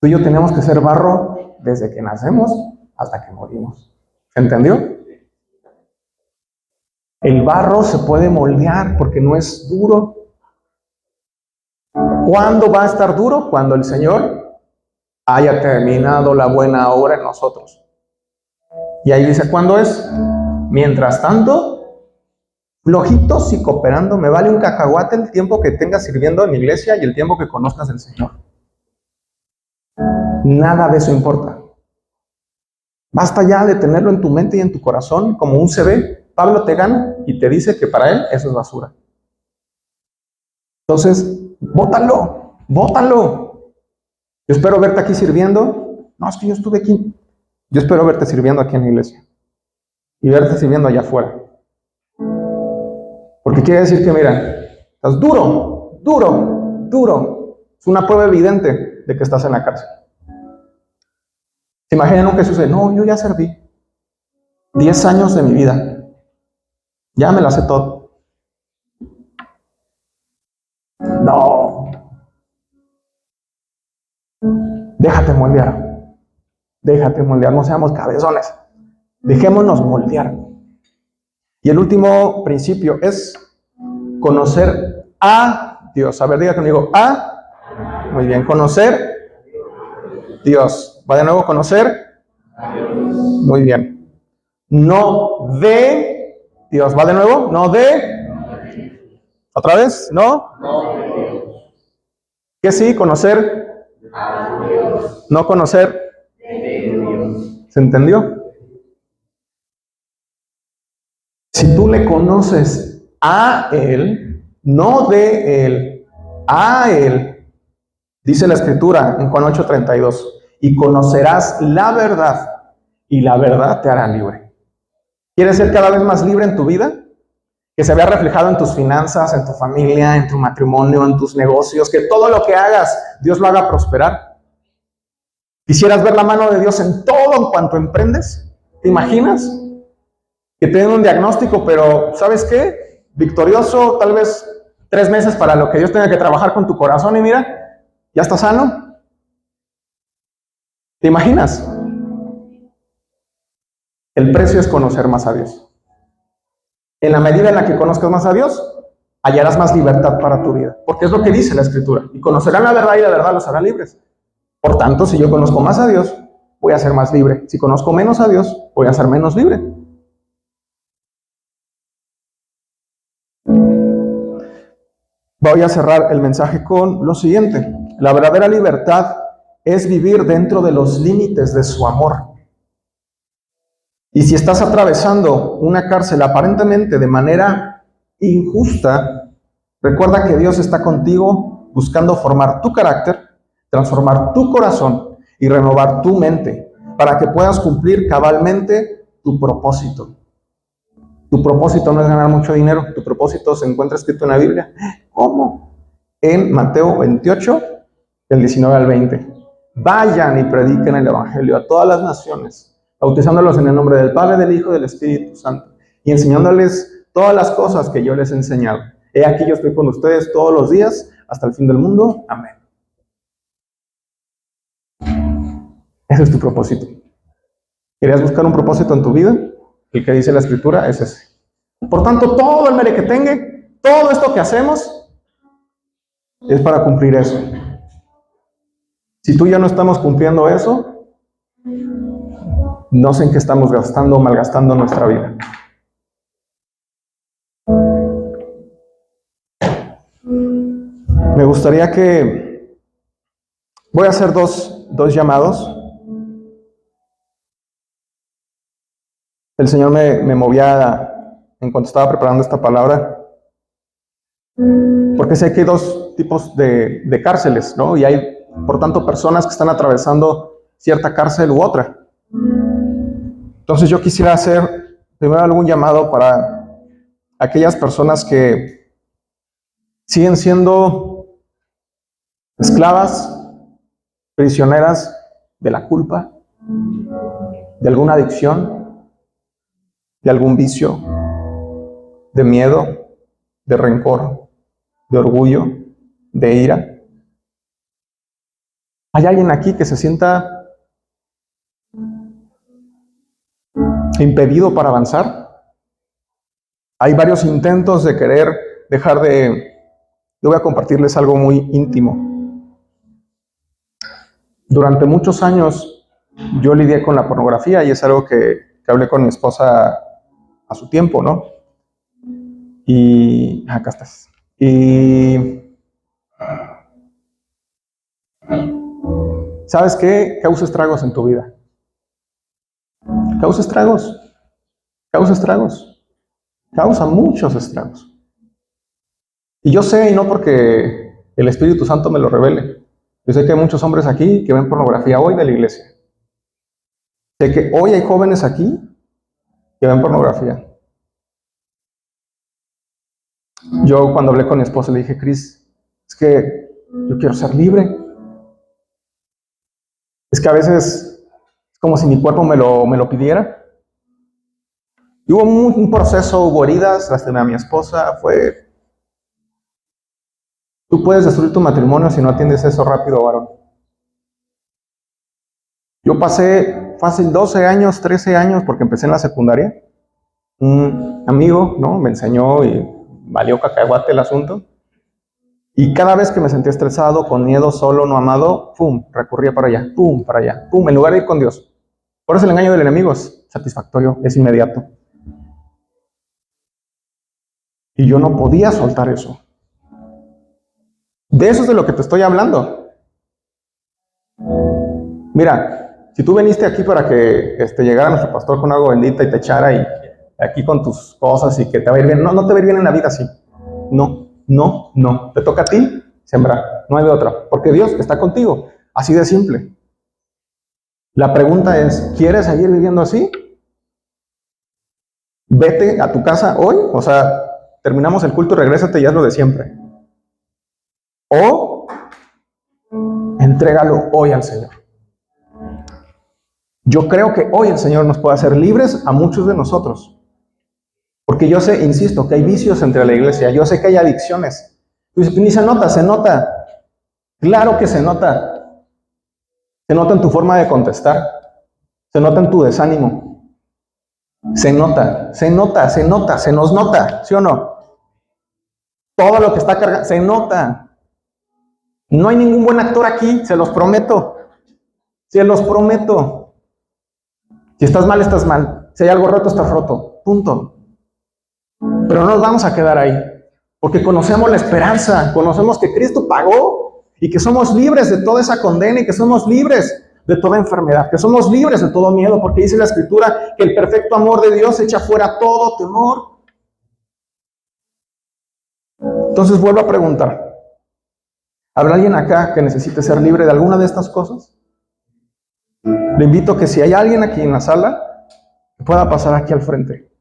Tú y yo tenemos que ser barro desde que nacemos hasta que morimos. ¿Se entendió? El barro se puede moldear porque no es duro. ¿Cuándo va a estar duro? Cuando el Señor haya terminado la buena obra en nosotros. Y ahí dice, ¿cuándo es? Mientras tanto, flojitos y cooperando, me vale un cacahuate el tiempo que tengas sirviendo en la iglesia y el tiempo que conozcas al Señor. Nada de eso importa. Basta ya de tenerlo en tu mente y en tu corazón como un CV. Pablo te gana y te dice que para él eso es basura. Entonces, bótalo, bótalo. Yo espero verte aquí sirviendo. No, es que yo estuve aquí. Yo espero verte sirviendo aquí en la iglesia y verte sirviendo allá afuera. Porque quiere decir que, mira, estás duro, duro, duro. Es una prueba evidente de que estás en la cárcel. ¿Se imaginan un Jesús? No, yo ya serví 10 años de mi vida. Ya me la sé todo. No. Déjate moldear. Déjate moldear. No seamos cabezones. Dejémonos moldear. Y el último principio es conocer a Dios. A ver, diga conmigo, a. Muy bien, conocer Dios. Va de nuevo, conocer. Muy bien. No de Dios. ¿Va de nuevo? No de. ¿Otra vez? ¿No? ¿Qué sí? Conocer. No conocer. ¿Se entendió? Si tú le conoces a Él, no de Él, a Él, dice la Escritura en Juan 8:32, y conocerás la verdad, y la verdad te hará libre. ¿Quieres ser cada vez más libre en tu vida? Que se vea reflejado en tus finanzas, en tu familia, en tu matrimonio, en tus negocios, que todo lo que hagas, Dios lo haga prosperar. ¿Quisieras ver la mano de Dios en todo en cuanto emprendes? ¿Te imaginas? Que te den un diagnóstico, pero ¿sabes qué? Victorioso, tal vez 3 meses para lo que Dios tenga que trabajar con tu corazón y mira, ya estás sano. ¿Te imaginas? El precio es conocer más a Dios. En la medida en la que conozcas más a Dios, hallarás más libertad para tu vida, porque es lo que dice la Escritura. Y conocerán la verdad y la verdad los hará libres. Por tanto, si yo conozco más a Dios, voy a ser más libre. Si conozco menos a Dios, voy a ser menos libre. Voy a cerrar el mensaje con lo siguiente. La verdadera libertad es vivir dentro de los límites de su amor. Y si estás atravesando una cárcel aparentemente de manera injusta, recuerda que Dios está contigo buscando formar tu carácter, transformar tu corazón y renovar tu mente para que puedas cumplir cabalmente tu propósito. Tu propósito no es ganar mucho dinero, tu propósito se encuentra escrito en la Biblia. ¿Cómo? En Mateo 28, del 19 al 20. Vayan y prediquen el Evangelio a todas las naciones, bautizándolos en el nombre del Padre, del Hijo y del Espíritu Santo, y enseñándoles todas las cosas que yo les he enseñado. He aquí yo estoy con ustedes todos los días, hasta el fin del mundo. Amén. Ese es tu propósito. ¿Querías buscar un propósito en tu vida? El que dice la Escritura es ese. Por tanto, todo el merequetengue, todo esto que hacemos, es para cumplir eso. Si tú y yo no estamos cumpliendo eso, no sé en qué estamos gastando o malgastando nuestra vida. Me gustaría que... Voy a hacer dos llamados. El Señor me movía en cuanto estaba preparando esta palabra, porque sé que hay dos tipos de cárceles, ¿no? Y hay, por tanto, personas que están atravesando cierta cárcel u otra. Entonces yo quisiera hacer primero algún llamado para aquellas personas que siguen siendo esclavas, prisioneras de la culpa, de alguna adicción, de algún vicio, de miedo, de rencor, de orgullo, de ira. ¿Hay alguien aquí que se sienta impedido para avanzar? Hay varios intentos de querer dejar de... Yo voy a compartirles algo muy íntimo. Durante muchos años yo lidié con la pornografía y es algo que hablé con mi esposa a su tiempo, ¿no? Y acá estás. Y ¿sabes qué? Causa estragos en tu vida. Causa estragos. Causa estragos. Causa muchos estragos. Y yo sé, y no porque el Espíritu Santo me lo revele, yo sé que hay muchos hombres aquí que ven pornografía hoy de la iglesia. Sé que hoy hay jóvenes aquí que ven pornografía. Yo cuando hablé con mi esposa le dije, Cris, es que yo quiero ser libre. Es que a veces es como si mi cuerpo me lo pidiera. Y hubo un proceso, hubo heridas, lastimé a mi esposa, Tú puedes destruir tu matrimonio si no atiendes eso rápido, varón. Yo pasé fácil 12 años, 13 años, porque empecé en la secundaria. Un amigo, ¿no? Me enseñó y valió cacahuate el asunto. Y cada vez que me sentía estresado, con miedo, solo, no amado, ¡pum! Recurría para allá, ¡pum! Para allá, ¡pum! En lugar de ir con Dios. Por eso el engaño del enemigo es satisfactorio, es inmediato. Y yo no podía soltar eso. De eso es de lo que te estoy hablando. Mira, si tú viniste aquí para que llegara nuestro pastor con agua bendita y te echara y aquí con tus cosas y que te va a ir bien, no te va a ir bien en la vida así. No. Te toca a ti sembrar, no hay de otra, porque Dios está contigo, así de simple. La pregunta es, ¿quieres seguir viviendo así? Vete a tu casa hoy, o sea, terminamos el culto, regrésate y haz lo de siempre. O entrégalo hoy al Señor. Yo creo que hoy el Señor nos puede hacer libres a muchos de nosotros. Porque yo sé, insisto, que hay vicios entre la iglesia. Yo sé que hay adicciones. Ni se nota. Claro que se nota. Se nota en tu forma de contestar. Se nota en tu desánimo. Se nota, se nos nota, ¿sí o no? Todo lo que está cargando, se nota. No hay ningún buen actor aquí, se los prometo. Se los prometo. Si estás mal, estás mal. Si hay algo roto, estás roto. Punto. Pero no nos vamos a quedar ahí. Porque conocemos la esperanza. Conocemos que Cristo pagó y que somos libres de toda esa condena y que somos libres de toda enfermedad. Que somos libres de todo miedo. Porque dice la Escritura que el perfecto amor de Dios echa fuera todo temor. Entonces vuelvo a preguntar. ¿Habrá alguien acá que necesite ser libre de alguna de estas cosas? Le invito a que si hay alguien aquí en la sala, pueda pasar aquí al frente.